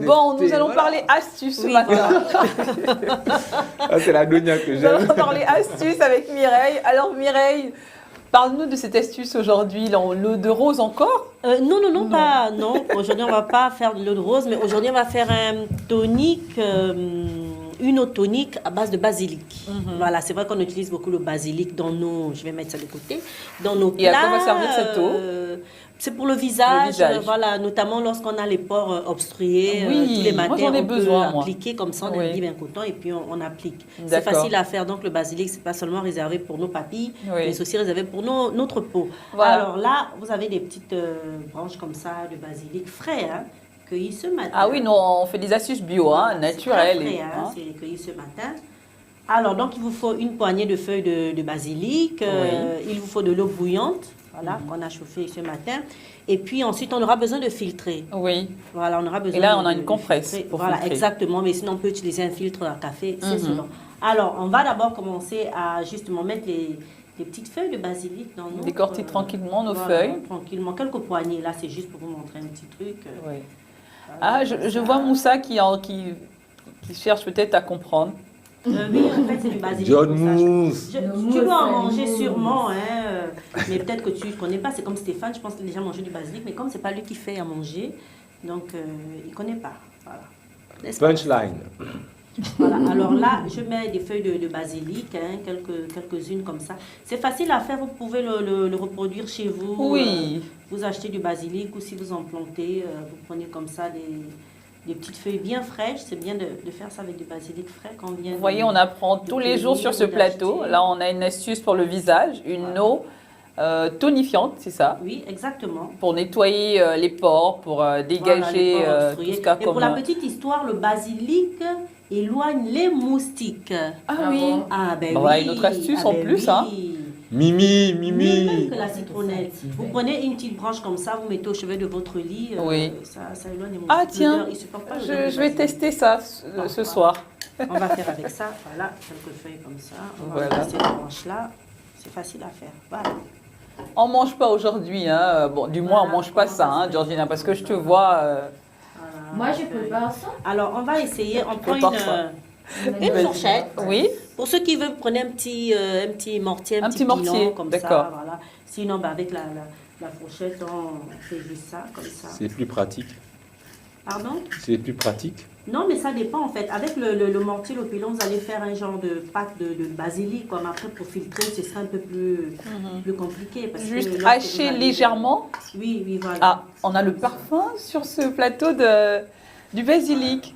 A: Bon, nous allons parler astuces ce matin.
B: C'est la Donia que j'aime.
A: Nous allons parler astuces avec Mireille. Alors Mireille, parle-nous de cette astuce aujourd'hui, l'eau de rose encore?
C: Non, pas. Non, aujourd'hui on va pas faire de l'eau de rose, mais aujourd'hui on va faire un tonique, une eau tonique à base de basilic. Voilà, c'est vrai qu'on utilise beaucoup le basilic dans nos. Je vais mettre ça de côté. Dans nos plats.
A: Et à quoi va servir cette eau?
C: C'est pour le visage, voilà, notamment lorsqu'on a les pores obstrués, tous les matins,
A: moi, j'en ai besoin,
C: appliquer comme ça, on imbibe un coton et puis on applique. C'est facile à faire, donc le basilic, c'est pas seulement réservé pour nos papilles, mais c'est aussi réservé pour notre peau. Voilà. Alors là, vous avez des petites branches comme ça de basilic frais, hein, cueillis ce matin.
A: Ah oui, nous, on fait des astuces bio, hein, naturelles.
C: C'est frais, hein, c'est cueilli ce matin. Alors, donc, il vous faut une poignée de feuilles de basilic, il vous faut de l'eau bouillante. Voilà, qu'on a chauffé ce matin. Et puis ensuite, on aura besoin de filtrer.
A: Oui.
C: Voilà, on aura besoin.
A: Et là, on a une compresse pour
C: voilà,
A: filtrer.
C: Exactement. Mais sinon, on peut utiliser un filtre à café, c'est selon. Alors, on va d'abord commencer à justement mettre les petites feuilles de basilic dans nos...
A: Décortiquer tranquillement nos feuilles.
C: Tranquillement, quelques poignées. Là, c'est juste pour vous montrer un petit truc.
A: Oui. Voilà, je vois Moussa qui cherche peut-être à comprendre.
C: Oui, en fait, c'est du basilic.
B: John Mousse.
C: Tu dois en manger sûrement, hein, mais peut-être que tu ne connais pas. C'est comme Stéphane, je pense qu'il a déjà mangé du basilic, mais comme ce n'est pas lui qui fait à manger, donc il ne connaît pas. Voilà.
B: Punchline.
C: Voilà, alors là, je mets des feuilles de basilic, hein, quelques-unes comme ça. C'est facile à faire, vous pouvez le reproduire chez vous.
A: Oui.
C: Vous achetez du basilic ou si vous en plantez, vous prenez comme ça des petites feuilles bien fraîches. C'est bien de faire ça avec du basilic frais quand on vient.
A: Vous voyez, on apprend tous les jours sur ce plateau. Là, on a une astuce pour le visage, une eau tonifiante, c'est ça?
C: Oui, exactement.
A: Pour nettoyer les pores, pour dégager
C: Voilà,
A: tout ce qu'a
C: et pour la petite histoire, le basilic éloigne les moustiques.
A: Ah oui.
C: Ah ben
A: Bon,
C: oui.
A: voilà une autre astuce en plus, hein.
B: Mimi.
C: Mieux que la citronnelle. Vous prenez une petite branche comme ça, vous mettez au chevet de votre lit.
A: Oui.
C: Ça éloigne les moustiques.
A: Ah tiens,
C: Ils supportent pas
A: je vais tester ça ce soir.
C: On va faire avec ça, voilà, quelques feuilles comme ça. On va
A: Voilà.
C: passer la branche là. C'est facile à faire. Voilà.
A: On mange pas aujourd'hui, hein. Bon, du moins on mange pas ça, hein, Georgina, parce que je te vois.
D: Moi, je prépare ça.
C: Alors, on va essayer. On prend
A: Prépare ça.
C: une fourchette.
A: Oui.
C: Pour ceux qui veulent, prenez un petit mortier,
A: Un petit mortier,
C: pilon, comme
A: d'accord.
C: ça. Voilà. Sinon, avec la fourchette, on fait juste ça, comme ça.
B: C'est plus pratique.
C: Pardon?
B: C'est plus pratique.
C: Non, mais ça dépend en fait. Avec le mortier, le pilon, vous allez faire un genre de pâte de basilic. Comme après, pour filtrer, ce sera un peu plus compliqué. Parce que
A: Juste
C: lorsque
A: hacher
C: vous allez-
A: légèrement.
C: Oui, voilà.
A: Ah, on a le parfum sur ce plateau du basilic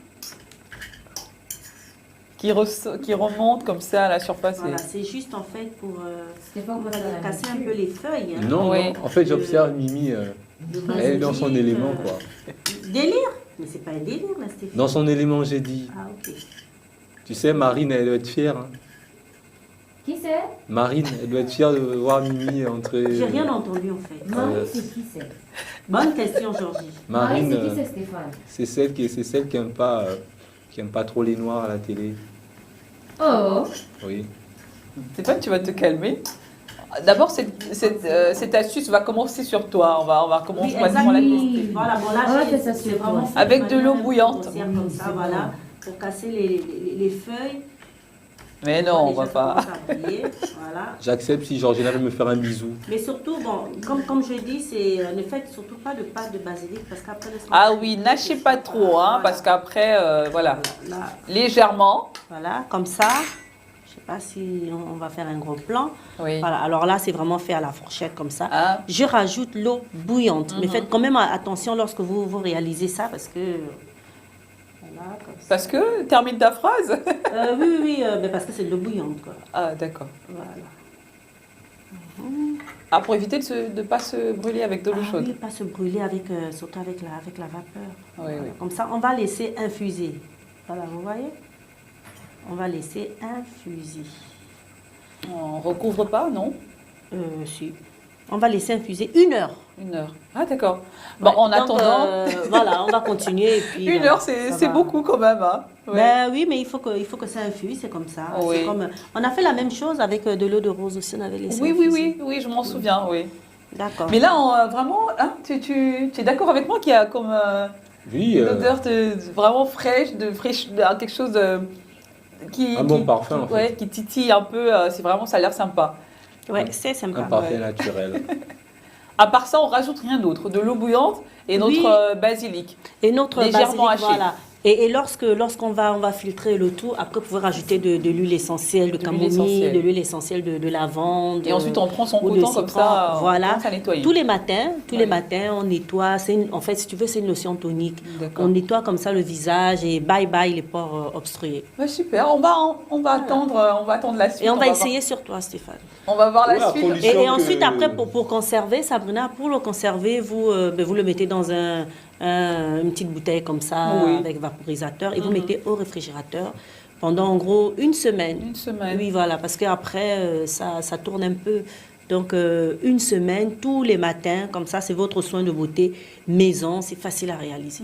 A: qui remonte comme ça à la surface.
C: Voilà, c'est juste en fait pour
D: C'est pas comme ça dans la
C: casser un
D: nature.
C: peu les feuilles. hein.
B: Non,
A: Oui.
B: non. En fait, j'observe Mimi,
C: Le
B: elle est dans son
C: basilic,
B: élément, quoi.
C: Délire? Mais c'est pas un délire, là, Stéphane.
B: Dans son élément, j'ai dit.
C: Ah, ok.
B: Tu sais, Marine, elle doit être fière. Hein.
D: Qui c'est?
B: Marine, elle doit être fière de voir Mimi entrer.
C: J'ai rien entendu en fait.
D: Marie, c'est qui c'est?
C: Bonne question, Georgie.
B: Marine,
D: Marie, c'est qui c'est Stéphane?
B: c'est celle qui aime pas trop les noirs à la télé.
D: Oh,
B: Oui.
A: Stéphane, tu vas te calmer. D'abord, cette astuce va commencer sur toi. On va commencer
C: Oui,
A: on va
C: exactement.
A: la tester.
C: Voilà, bon là,
D: Ah,
C: j'ai-
D: c'est ça,
C: c'est
D: c'est
C: vraiment
D: toi.
C: fait
A: Avec de
C: manière
A: l'eau
C: un peu
A: bouillante.
C: grossière comme ça, voilà, pour casser les feuilles.
A: Mais non, on va
C: Déjà,
A: pas.
C: ça commence à briller, voilà.
B: J'accepte si Georgina veut me faire un bisou.
C: Mais surtout, bon, comme je dis, c'est ne faites surtout pas de pâte de basilic parce qu'après le
A: Ah oui, nâchez pas trop, hein, parce qu'après, voilà,
C: Là,
A: légèrement.
C: voilà, comme ça. Je sais pas si on va faire un gros plan.
A: Oui.
C: Voilà, alors là, c'est vraiment fait à la fourchette comme ça.
A: Ah.
C: Je rajoute l'eau bouillante. Mais faites quand même attention lorsque vous réalisez ça parce que... Voilà, comme ça.
A: Parce que, termine ta phrase.
C: Oui, mais parce que c'est de l'eau bouillante, quoi.
A: Ah, d'accord.
C: Voilà.
A: Ah, pour éviter de ne pas se brûler avec de l'eau chaude.
C: Oui, pas se brûler surtout avec la vapeur.
A: Oui,
C: Voilà.
A: oui.
C: Comme ça, on va laisser infuser. Voilà, vous voyez? On va laisser infuser.
A: On recouvre pas, non?
C: Si. On va laisser infuser 1 heure.
A: 1 heure. Ah, d'accord. Bon,
C: Ouais,
A: en
C: donc,
A: attendant,
C: voilà, on va continuer. Et puis,
A: 1
C: voilà,
A: heure,
C: ça
A: c'est
C: va.
A: beaucoup quand même. Hein. Ouais.
C: Ben oui, mais il faut que ça infuse, c'est comme ça.
A: Oui.
C: C'est comme, on a fait la même chose avec de l'eau de rose aussi, on avait laissé
A: Oui,
C: infuser.
A: je m'en souviens, oui.
C: D'accord.
A: Mais là, vraiment, hein, tu es d'accord avec moi qu'il y a comme
B: Oui,
A: une odeur vraiment fraîche, quelque chose qui...
B: Un bon parfum, en fait.
A: Ouais, qui titille un peu. C'est vraiment, ça a l'air sympa.
C: Ouais, c'est sympa.
B: un parfum
A: ouais.
B: naturel.
A: À part ça, on rajoute rien d'autre. De l'eau bouillante et notre
C: Oui.
A: Basilic.
C: Et notre
A: Légèrement
C: basilic,
A: haché.
C: voilà. Et lorsqu'on va filtrer le tout, après, vous pouvez rajouter de l'huile essentielle de
A: De l'huile
C: camomille,
A: essentielle.
C: de l'huile essentielle de lavande.
A: Et ensuite, on prend son
C: ou de
A: coton comme
C: citron.
A: ça.
C: Voilà.
A: On commence à nettoyer.
C: Tous les matins,
A: Oui.
C: on nettoie. En fait, si tu veux, c'est une lotion tonique.
A: D'accord.
C: On nettoie comme ça le visage et bye bye les pores obstrués.
A: Ouais, super. On va attendre la suite.
C: Et on va
A: voir-
C: essayer sur toi, Stéphane.
A: On va voir la
B: Voilà,
A: suite.
B: produit-
C: Et
B: que-
C: ensuite, après, pour conserver, Sabrina, pour le conserver, vous le mettez dans une petite bouteille comme ça,
A: Oui.
C: avec vaporisateur, et vous mettez au réfrigérateur pendant en gros 1 semaine.
A: 1 semaine.
C: Oui, voilà, parce qu'après, ça tourne un peu. Donc, 1 semaine, tous les matins, comme ça, c'est votre soin de beauté maison, c'est facile à réaliser.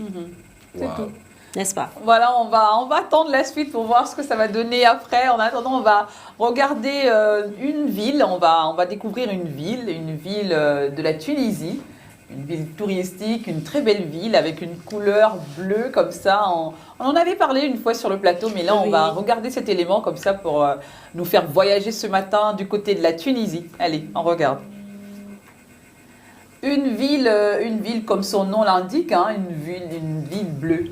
B: Waouh.
C: N'est-ce pas?
A: Voilà, on va attendre la suite pour voir ce que ça va donner après. En attendant, on va regarder une ville. On va découvrir une ville de la Tunisie. Une ville touristique, une très belle ville avec une couleur bleue comme ça. On en avait parlé une fois sur le plateau, mais là, on
C: Oui.
A: va regarder cet élément comme ça pour nous faire voyager ce matin du côté de la Tunisie. Allez, on regarde. Une ville comme son nom l'indique, hein, une ville bleue,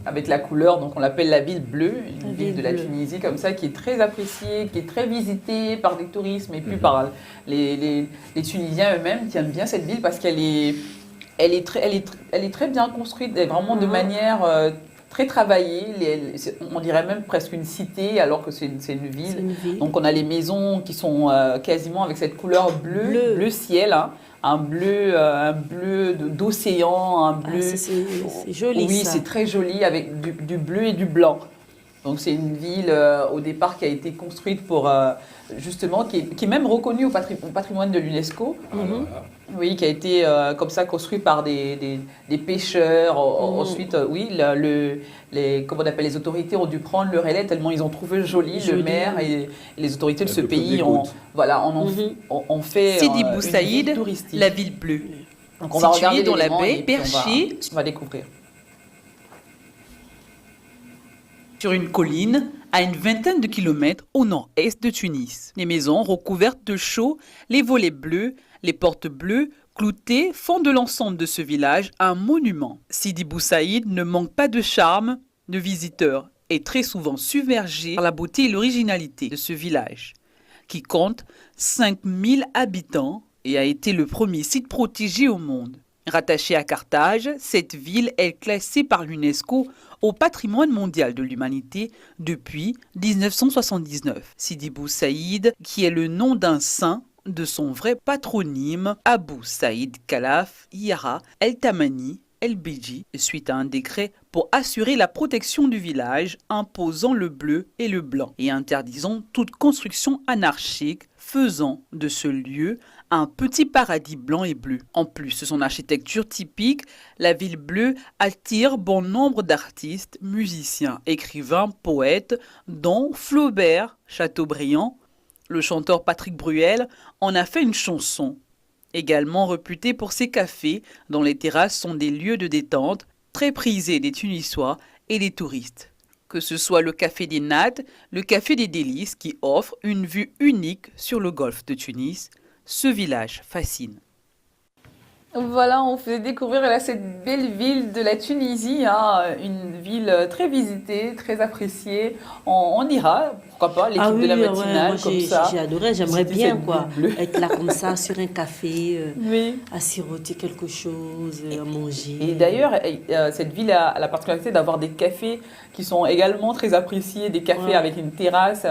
A: avec la couleur, donc on l'appelle la ville bleue, une ville de la
C: bleue.
A: Tunisie comme ça, qui est très appréciée, qui est très visitée par des touristes, mais plus par les Tunisiens eux-mêmes qui aiment bien cette ville parce qu'elle est très bien construite, et vraiment de manière très travaillée. On dirait même presque une cité alors que c'est une ville. Donc on a les maisons qui sont quasiment avec cette couleur bleu ciel, hein. Un bleu d'océan, un bleu.
C: Ah, c'est joli.
A: Oui,
C: ça.
A: c'est très joli avec du bleu et du blanc. Donc c'est une ville au départ qui a été construite pour justement qui est même reconnue au patrimoine de l'UNESCO. Oui, qui a été comme ça construit par des pêcheurs. Ensuite, oui, comment on appelle, les autorités ont dû prendre le relais tellement ils ont trouvé joli le maire et les autorités de ce pays ont fait
G: Sidi
A: une
G: Bou
A: ville
G: Saïd,
A: touristique.
G: la ville bleue.
A: Donc on va regarder
G: Située dans la
A: l'élément
G: baie,
A: et puis
G: perchée
A: on va découvrir.
G: sur une colline à une vingtaine de kilomètres au nord-est de Tunis. Les maisons recouvertes de chaux, les volets bleus, les portes bleues, cloutées font de l'ensemble de ce village un monument. Sidi Bou Saïd ne manque pas de charme de visiteurs et très souvent submergé par la beauté et l'originalité de ce village, qui compte 5000 habitants et a été le premier site protégé au monde. Rattachée à Carthage, cette ville est classée par l'UNESCO au patrimoine mondial de l'humanité depuis 1979. Sidi Bou Saïd, qui est le nom d'un saint de son vrai patronyme, Abou Saïd Khalaf Yara El Tamani El Beji, suite à un décret pour assurer la protection du village, imposant le bleu et le blanc et interdisant toute construction anarchique, faisant de ce lieu un petit paradis blanc et bleu. En plus de son architecture typique, la ville bleue attire bon nombre d'artistes, musiciens, écrivains, poètes, dont Flaubert, Chateaubriand. Le chanteur Patrick Bruel en a fait une chanson. Également réputé pour ses cafés, dont les terrasses sont des lieux de détente très prisés des Tunisois et des touristes. Que ce soit le café des Nattes, le café des Délices qui offre une vue unique sur le golfe de Tunis, ce village fascine.
A: Voilà, on fait découvrir là, cette belle ville de la Tunisie, hein, une ville très visitée, très appréciée. On ira, pourquoi pas, l'équipe de la matinale,
C: moi,
A: comme ça.
C: J'ai adoré, j'aimerais
A: Visiter
C: bien
A: cette
C: quoi,
A: ville bleue.
C: être là comme ça, sur un café,
A: Oui.
C: à siroter quelque chose, à manger.
A: Et d'ailleurs, cette ville a la particularité d'avoir des cafés qui sont également très appréciés, des cafés avec une terrasse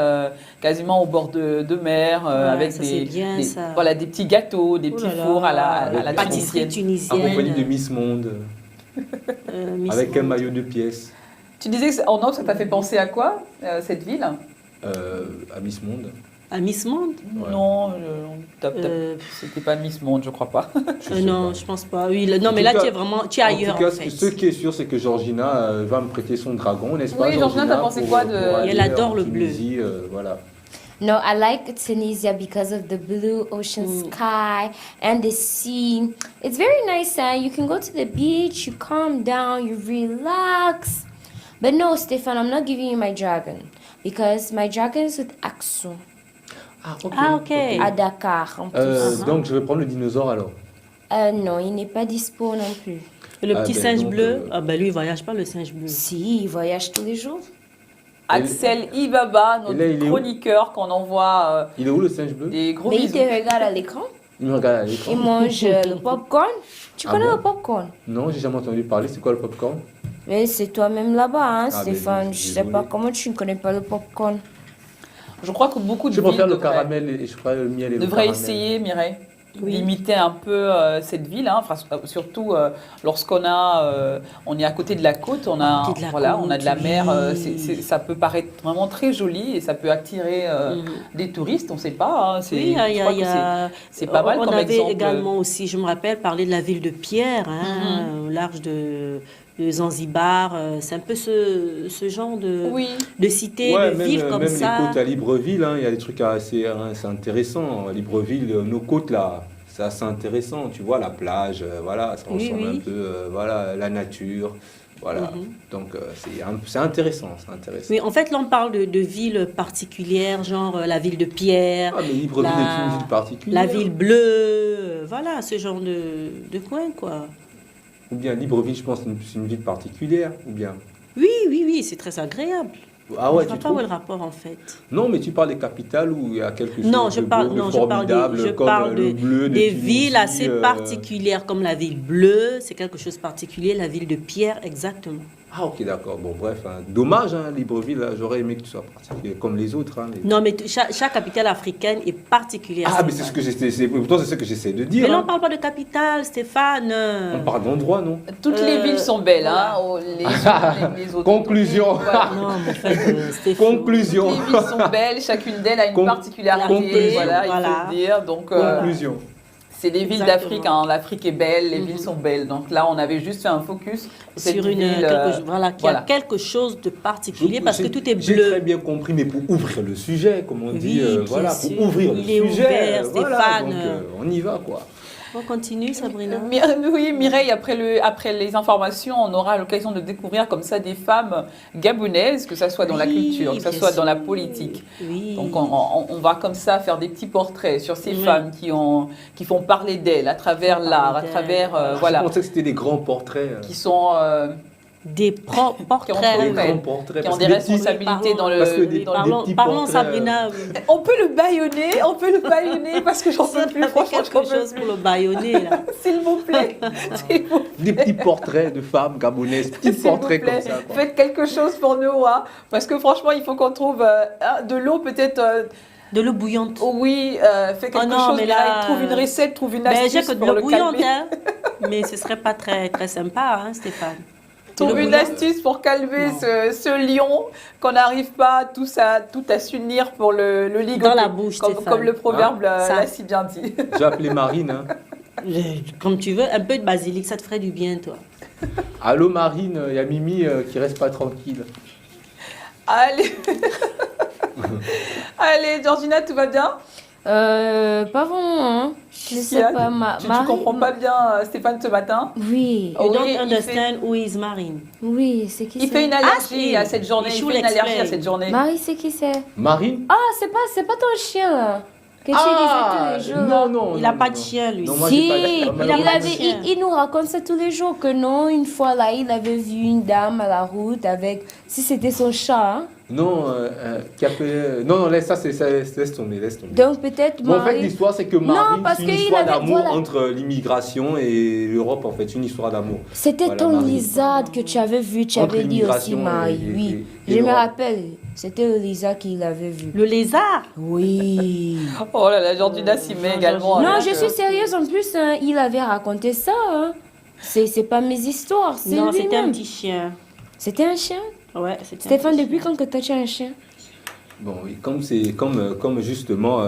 A: quasiment au bord de mer, avec
C: ça, c'est bien, ça.
A: voilà, des petits gâteaux, des petits fours à la
C: pâtisserie tunisienne.
B: En compagnie de Miss Monde, avec un maillot de pièces.
A: Tu disais qu'en Ox, ça t'a fait penser à quoi, cette ville?
B: À Miss Monde.
C: À Miss Monde?
B: Ouais.
A: Non, c'était pas Miss Monde, je crois pas.
C: Non, je pense pas. Oui, non, mais là, tu es ailleurs.
B: En tout cas,
C: en fait.
B: ce qui est sûr, c'est que Georgina va me prêter son dragon, n'est-ce pas?
A: Oui, Georgina, t'as pensé quoi de...
C: Elle adore le bleu.
B: Voilà.
D: No, I like Tunisia because of the blue ocean sky and the sea. It's very nice. You can go to the beach, you calm down, you relax. But no, Stefan, I'm not giving you my dragon because my dragon is with Axu
C: Ok.
D: à Dakar en plus.
B: Donc, je vais prendre le dinosaure alors.
D: Non, il n'est pas dispo non plus.
C: Et le petit singe
B: donc,
C: bleu, lui, il voyage pas, le singe bleu.
D: Si, il voyage tous les jours.
A: Axel Ibaba, notre
B: Et là, il est où
A: chroniqueur qu'on envoie
B: Il est où le singe bleu?
A: des gros
D: Mais il
A: bisous.
D: te regarde à l'écran.
B: Il me regarde à l'écran.
D: Il mange le popcorn. Tu
B: Ah
D: connais
B: bon
D: le popcorn?
B: Non, j'ai jamais entendu parler. C'est quoi le popcorn?
D: Mais c'est toi-même là-bas, hein,
B: Ah, mais
D: Stéphane.
B: je
D: Je
B: suis
D: sais pas
B: désolé.
D: comment tu ne connais pas le popcorn.
A: Je crois que beaucoup de
B: Je
A: villes
B: préfère le
A: devraient-
B: caramel et je préfère le miel et le
A: devraient
B: caramel.
A: essayer, Mireille,
C: Oui.
A: d'imiter un peu cette ville, hein, enfin, surtout lorsqu'on on est à côté de la côte, on a,
C: côté de la
A: voilà,
C: côte,
A: on a de la mer,
C: oui.
A: ça peut paraître vraiment très joli et ça peut attirer des touristes, on ne sait pas. Hein,
C: Oui,
A: je crois que c'est pas mal
C: on
A: comme
C: avait
A: exemple.
C: également aussi, je me rappelle, parler de la ville de Pierre, hein, au large de Zanzibar. C'est un peu ce genre de cité,
B: Ouais,
C: de
B: même,
C: ville comme
B: même
C: ça.
B: les côtes à Libreville, hein, il y a des trucs assez intéressants. Libreville, nos côtes là, c'est assez intéressant. Tu vois, la plage, voilà, ça
C: Oui,
B: ressemble
C: oui.
B: un peu, voilà, la nature. Voilà. Donc c'est intéressant, c'est intéressant.
C: Oui, en fait, là, on parle de villes particulières, genre la ville de Pierre,
B: Ah, mais Libreville est une ville particulière.
C: la ville bleue, voilà, ce genre de coin, quoi.
B: Ou bien Libreville, je pense, c'est une ville particulière. Ou bien.
C: Oui, c'est très agréable.
B: Ah ouais,
C: je ne vois pas où est le rapport en fait.
B: Non, mais tu parles des capitales où il y a quelque chose
C: je parle,
B: de formidable, comme le bleu
C: des
B: de
C: villes
B: Tunisie,
C: assez particulières, comme la ville bleue, c'est quelque chose de particulier, la ville de Pierre, exactement.
B: Ah ok, d'accord. Bon, bref, hein. Dommage, hein, Libreville, hein. J'aurais aimé que tu sois particulier comme les autres. Hein,
C: Non, mais chaque capitale africaine est particulière.
B: Ah, mais c'est ce que pourtant c'est ce que j'essaie de dire.
C: Mais là,
B: hein.
C: on ne parle pas de capitale, Stéphane.
B: On parle d'endroit, non?
A: Toutes les villes sont belles,
C: voilà.
A: hein. Les autres.
B: Conclusion.
C: Non, mais en fait, Stéphane.
B: Conclusion.
A: Toutes les villes sont belles, chacune d'elles a une particularité.
C: Conclusion.
A: Voilà, il
C: Voilà.
A: faut le dire. Donc,
B: Conclusion.
A: c'est des villes
C: Exactement.
A: d'Afrique, hein. L'Afrique est belle, les villes sont belles. Donc là, on avait juste fait un focus
C: Sur une
A: ville,
C: qui a quelque chose de particulier parce que tout est
B: J'ai très
C: bleu.
B: bien compris, mais pour ouvrir le sujet, comme on dit,
C: bien
B: voilà,
C: sûr.
B: pour ouvrir
C: Il
B: le
C: est
B: sujet.
C: ouvert,
B: voilà,
C: Stéphane.
B: donc, on y va, quoi.
C: On continue, Sabrina.
A: Oui, Mireille, après les informations, on aura l'occasion de découvrir comme ça des femmes gabonaises, que ce soit dans la culture, que ce
C: bien
A: soit dans la
C: sûr.
A: politique.
C: Oui.
A: Donc on va comme ça faire des petits portraits sur ces femmes qui font parler d'elles à travers l'art, à travers
B: Je
A: voilà,
B: pensais que c'était des grands portraits.
A: qui sont
C: Des portraits.
B: Des
A: Ouais.
B: grands portraits.
A: qui ont
B: parce
A: des
B: que des petits-
A: responsabilités dans le.
B: parce que des-
A: dans le-
C: Parlons,
B: petits
C: parlons
B: portraits,
C: Sabrina.
A: On peut le bâillonner parce que j'en peux plus. Franchement, j'en
C: quelque
A: peux
C: chose
A: plus.
C: pour le bâillonner, là.
A: S'il vous plaît. S'il vous
B: Des petits portraits de femmes gabonaises, petits
A: S'il vous
B: portraits
A: plaît,
B: comme ça. Quoi.
A: faites quelque chose pour nous, hein, parce que franchement, il faut qu'on trouve de l'eau peut-être.
C: De l'eau bouillante.
A: Oui, fais quelque
C: non,
A: chose,
C: mais
A: mais
C: là,
A: trouve une recette, trouve une
C: Ben, j'ai
A: astuce
C: que de
A: pour
C: l'eau
A: le
C: bouillante,
A: calmer.
C: hein. Mais ce serait pas très, très sympa, hein, Stéphane. De l'eau
A: Trouve une
C: bouillante.
A: astuce pour calmer ce lion qu'on n'arrive pas tout à s'unir pour le ligoter.
C: Dans la bouche,
A: comme,
C: Stéphane.
A: comme le proverbe
C: Ça.
A: l'a si bien dit.
B: J'ai appelé Marine. Hein.
C: Comme tu veux, un peu de basilic, ça te ferait du bien, toi.
B: Allô Marine, il y a Mimi qui reste pas tranquille.
A: Allez, allez, Georgina, tout va bien?
D: Pas vraiment, hein. Je
A: Qu'est-ce
D: sais
A: qu'il y a
D: pas,
A: Tu comprends pas bien Stéphane ce matin?
D: Oui,
A: Oh,
C: You don't
A: oui, il
C: understand who is Marine.
D: oui, c'est qui
A: Il fait une allergie
C: si.
A: à cette journée.
C: Il
A: Il
C: should
A: fait une allergie à
C: explain.
A: cette journée.
D: Marie, c'est qui c'est?
B: Marine?
D: Ah, c'est pas ton chien, là, que tu disais tous les jours.
B: non, non.
C: Il
B: non,
C: a pas
B: non.
C: de chien, lui.
B: Non, moi,
D: Si,
B: j'ai pas de-
D: il,
B: malheureusement,
C: avait- chien.
D: il nous raconte ça tous les jours que non, une fois là, il avait vu une dame à la route avec, si c'était son chat, hein.
B: Non, qui a fait... Non, non, laisse tomber, laisse tomber.
D: Donc peut-être
B: Bon, en fait,
D: Marie.
B: l'histoire, c'est que
D: Non,
B: Marine,
D: parce
B: c'est une
D: qu'il
B: histoire
D: avait-
B: d'amour
D: voilà.
B: entre l'immigration et l'Europe, en fait. C'est une histoire d'amour.
D: C'était
B: Voilà,
D: ton
B: Marie.
D: Lisade que tu avais vu, tu
B: Entre
D: avais dit aussi
B: l'immigration
D: Marie,
B: et-
D: oui.
B: et
D: Je me
B: l'Europe.
D: rappelle, c'était le Lisa qui l'avait vu.
C: Le lézard.
D: Oui.
A: Oh là là, Georgina s'y met également.
D: Non,
A: avec,
D: je suis sérieuse, en plus, hein, il avait raconté ça. Hein. C'est pas mes histoires, c'est
C: Non, c'était un
D: lui-même.
C: petit chien.
D: C'était un chien?
C: Ouais, c'était un
D: Stéphane,
C: petit
D: depuis
C: chien.
D: quand que toi tu as un chien?
B: Bon, et comme justement,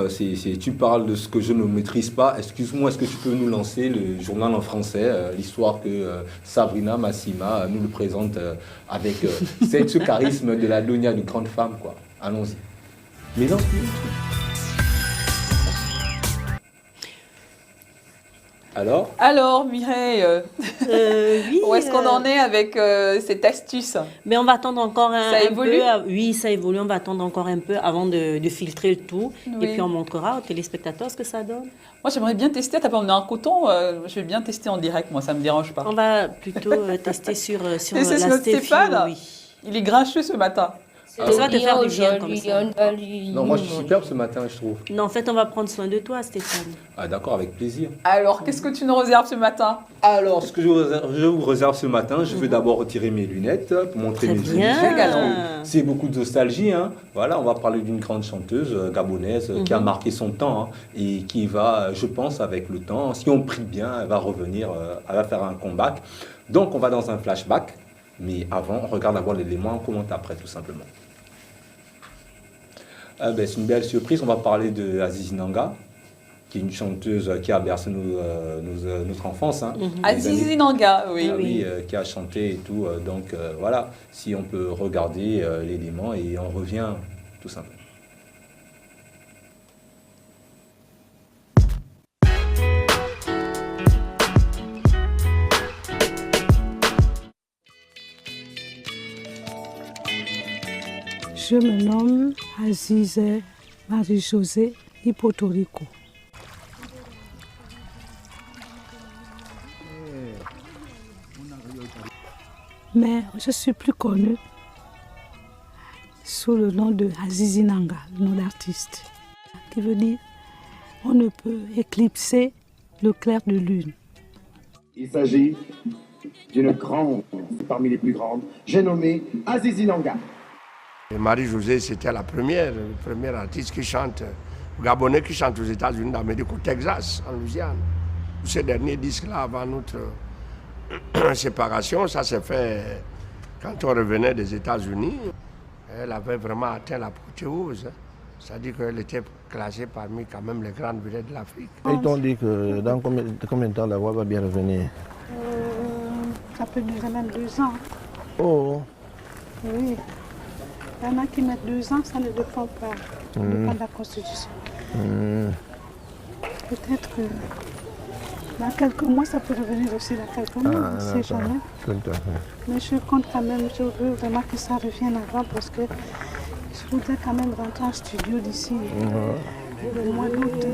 B: tu parles de ce que je ne maîtrise pas, excuse-moi, est-ce que tu peux nous lancer le journal en français, l'histoire que Sabrina Massima nous le présente avec ce charisme de la Donia, de grande femme, quoi. Allons-y. Mais non,
A: Alors, Mireille,
C: Oui.
A: où est-ce qu'on en est avec cette astuce?
C: Mais on va attendre encore
A: Ça
C: un
A: évolue?
C: peu. Oui, ça évolue. On va attendre encore un peu avant de filtrer le tout.
A: Oui.
C: Et puis on montrera aux téléspectateurs ce que ça donne.
A: Moi, j'aimerais bien tester. T'as pas emmené un coton? Je vais bien tester en direct, moi, ça me dérange pas.
C: On va plutôt tester sur
A: Tester
C: la
A: sur notre
C: Stéphie,
A: Stéphane?
C: oui.
A: Il est grincheux ce matin.
C: Ça va te faire du bien comme ça.
B: non, moi je suis superbe ce matin, je trouve.
C: Non, en fait, on va prendre soin de toi, Stéphane.
B: Ah d'accord, avec plaisir.
A: Alors, qu'est-ce que tu nous réserves ce matin?
B: Alors, ce que je vous réserve ce matin, je vais d'abord retirer mes lunettes pour montrer
C: Très
B: mes
C: bien.
B: yeux. Parce que c'est beaucoup de nostalgie. Hein. Voilà, on va parler d'une grande chanteuse gabonaise qui a marqué son temps hein, et qui va, je pense, avec le temps, si on prie bien, elle va revenir, elle va faire un comeback. Donc, on va dans un flashback. Mais avant, on regarde d'abord l'élément, on commente après, tout simplement. C'est une belle surprise. On va parler de Azizi Nanga, qui est une chanteuse qui a bercé notre enfance. Hein,
A: Azizi Nanga, oui.
B: Ah oui, qui a chanté et tout. Donc voilà, si on peut regarder l'élément et on revient tout simplement.
H: Je me nomme Azize Marie-Josée de Porto Rico. Mais je suis plus connue sous le nom de Azizi Nanga, le nom d'artiste, qui veut dire on ne peut éclipser le clair de lune.
I: Il s'agit d'une grande, parmi les plus grandes, j'ai nommé Azizi Nanga.
J: Marie-Josée, c'était la première artiste qui chante, gabonais qui chante aux États-Unis d'Amérique, au Texas, en Louisiane. Ce dernier disque-là, avant notre séparation, ça s'est fait quand on revenait des États-Unis. Elle avait vraiment atteint l'apothéose. C'est-à-dire qu'elle était classée parmi quand même les grandes vedettes de l'Afrique.
K: Ils t'ont dit que dans combien de temps la voix va bien revenir?
H: Ça peut durer même 2 ans.
K: Oh.
H: Oui. Il y en a qui mettent 2 ans, ça ne dépend pas. Ça dépend de la Constitution. Peut-être que dans quelques mois, ça peut revenir aussi dans quelques mois, on ne sait jamais. Mais je compte quand même, je veux vraiment que ça revienne avant parce que je voudrais quand même rentrer en studio d'ici le mois d'août.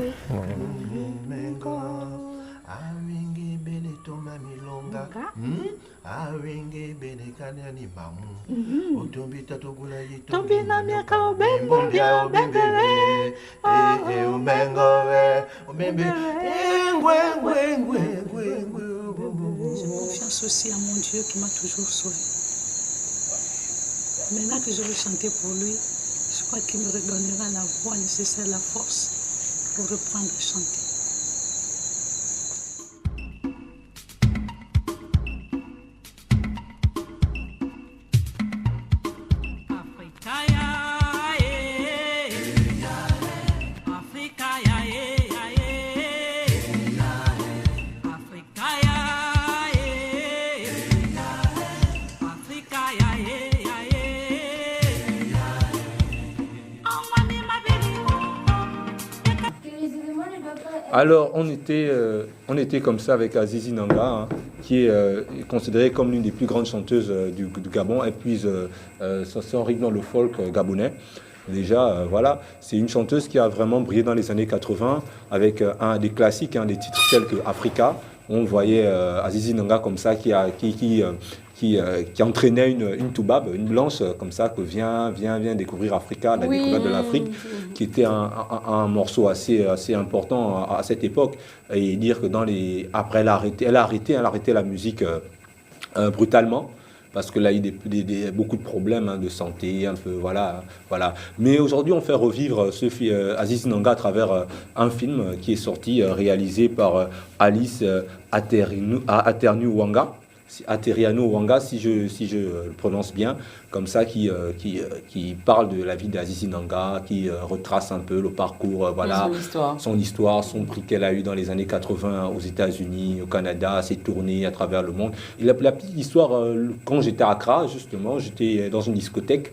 H: J'ai confiance aussi à mon Dieu qui m'a toujours sauvé. Maintenant que je veux chanter pour lui, je crois qu'il me redonnera la voix nécessaire, la force pour reprendre à chanter.
B: Alors, on était comme ça avec Azizi Nanga, hein, qui est considérée comme l'une des plus grandes chanteuses du Gabon. Elle puise son rythme dans le folk gabonais. Déjà, voilà, c'est une chanteuse qui a vraiment brillé dans les années 80 avec un des classiques, des titres tels que Africa. On voyait Azizi Nanga comme ça qui entraînait une toubab, une blanche comme ça, que viens découvrir Africa, la découverte de l'Afrique, qui était un morceau assez important à cette époque. Et dire que après elle a arrêté la musique brutalement. Parce que là, il y a beaucoup de problèmes de santé, un peu, voilà. Mais aujourd'hui, on fait revivre Azizi Nanga à travers un film qui est sorti, réalisé par Alice Aternu Wanga. Ateriano Wanga, si je le prononce bien, comme ça, qui parle de la vie d'Azizi Nanga, qui retrace un peu le parcours, son histoire, son prix qu'elle a eu dans les années 80 aux États-Unis, au Canada, ses tournées à travers le monde. Et la petite histoire, quand j'étais à Accra, justement, j'étais dans une discothèque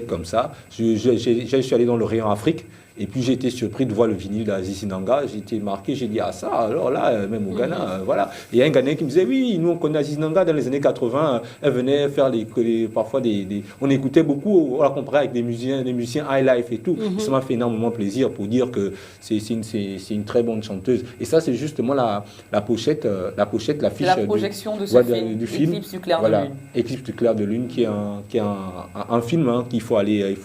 B: comme ça. Je suis allé dans le rayon Afrique. Et puis j'ai été surpris de voir le vinyle d'Azizi Nanga. J'ai été marqué, j'ai dit ça, alors là, même au Ghana, voilà. Et il y a un Ghanéen qui me disait oui, nous on connaît Azizi Nanga dans les années 80. Elle venait faire parfois on écoutait beaucoup, on la comparait avec des musiciens high life et tout. Ça m'a fait énormément plaisir pour dire que c'est une très bonne chanteuse. Et ça, c'est justement la pochette, l'affiche.
A: La projection de ce film,
B: du film.
A: Éclipse du clair de lune.
B: Éclipse du clair de lune, qui est un film qu'il faut aller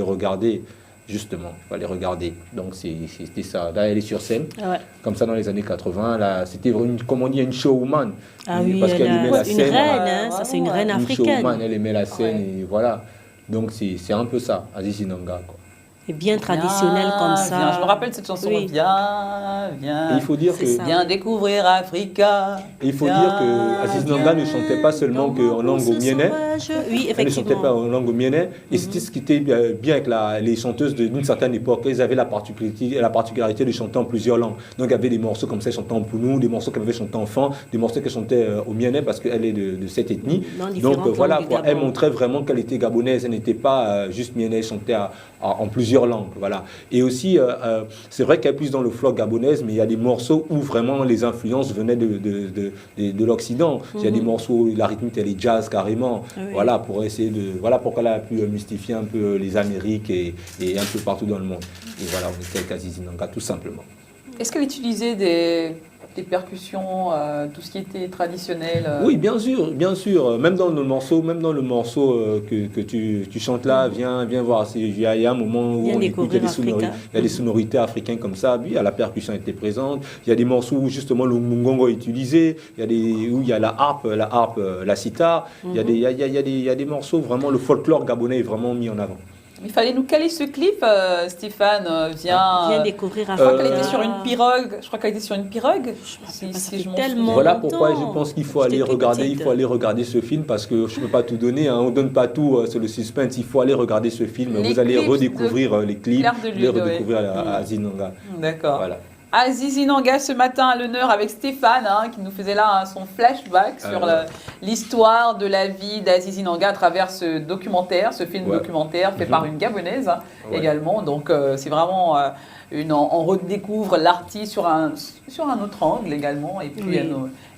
B: regarder. Justement, il fallait regarder. Donc c'était ça. Là, elle est sur scène, comme ça dans les années 80. Là, c'était une showwoman.
C: Ah oui,
B: parce qu'elle aimait la scène.
C: Une reine, ça c'est une reine africaine.
B: Une showwoman, elle aimait la scène et voilà. Donc c'est un peu ça, Azizi Nanga, quoi.
C: Et bien traditionnel comme ça.
A: Viens. Je me rappelle cette chanson.
C: Oui.
A: Viens.
B: Et il faut dire que
A: viens découvrir Africa.
B: Et il faut dire que Azizi Nanga ne chantait pas seulement en langue mienais.
C: Oui, effectivement.
B: Elle ne chantait pas en langue mienais. Et c'était ce qui était bien avec les chanteuses d'une certaine époque. Elles avaient la particularité de chanter en plusieurs langues. Donc il y avait des morceaux comme ça chantant en pounou, des morceaux qu'elle avait chanté enfant, des morceaux qu'elle chantait au miennais parce qu'elle est de cette ethnie. Donc voilà, elle montrait vraiment qu'elle était gabonaise. Elle n'était pas juste miennais, elle chantait en plusieurs langues, voilà. Et aussi, c'est vrai qu'elle est plus dans le flow gabonaise, mais il y a des morceaux où vraiment les influences venaient de l'Occident. Il y a des morceaux où la rythmique elle est jazz carrément, voilà, pour essayer voilà pourquoi elle a pu mystifier un peu les Amériques et un peu partout dans le monde. Et voilà, on était avec Azizi Nanga tout simplement.
A: Est-ce qu'elle utilisait des des percussions, tout ce qui était traditionnel.
B: Oui, bien sûr. Même dans le morceau que tu chantes là, viens voir. Il y a un moment où on écoute, il y a des sonorités africaines comme ça. Oui, la percussion était présente. Il y a des morceaux où justement le mungongo est utilisé. Où il y a la harpe, la sitar. Il y a des morceaux vraiment, le folklore gabonais est vraiment mis en avant.
A: Il fallait nous caler ce clip, Stéphane. Viens
C: découvrir
A: Africa. Je crois qu'elle était sur une pirogue.
B: Voilà pourquoi je pense qu'il faut aller regarder ce film parce que je ne peux pas tout donner. On ne donne pas tout, c'est le suspense. Il faut aller regarder ce film. Vous allez redécouvrir les clips, redécouvrir Aziz Inanga.
A: D'accord. Voilà. Aziz Inanga ce matin à l'honneur avec Stéphane qui nous faisait là son flashback sur l'histoire de la vie d'Aziz Inanga à travers ce documentaire, ce film documentaire fait par une Gabonaise également. Donc c'est vraiment on redécouvre l'artiste sur un autre angle également. Et puis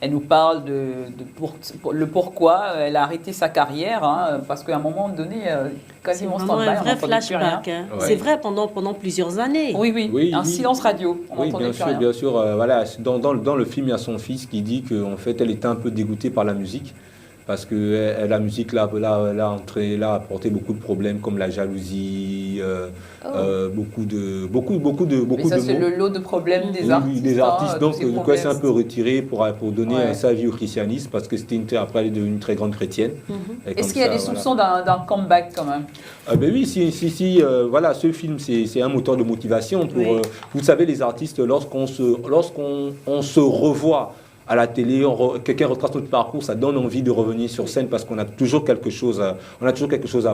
A: elle nous parle le pourquoi elle a arrêté sa carrière parce qu'à un moment donné, quasiment stand-by.
C: C'est un vrai flashback. C'est vrai pendant plusieurs années.
A: Oui, un silence radio.
B: Oui, bien sûr. Voilà, dans le film, il y a son fils qui dit qu'en fait, elle était un peu dégoûtée par la musique. Parce que la musique là, a apporté beaucoup de problèmes comme la jalousie, beaucoup de
A: Mais ça, c'est le lot de problèmes des artistes. Oui,
B: des artistes. Donc, du coup, elle s'est un peu retirée pour donner sa vie au christianisme parce que après, elle est devenue une très grande chrétienne.
A: Est-ce qu'il y a des soupçons d'un comeback quand même?
B: Ben oui, si, voilà, ce film, c'est un moteur de motivation pour, vous savez, les artistes, lorsqu'on se revoit à la télé, quelqu'un retrace notre parcours, ça donne envie de revenir sur scène parce qu'on a toujours quelque chose à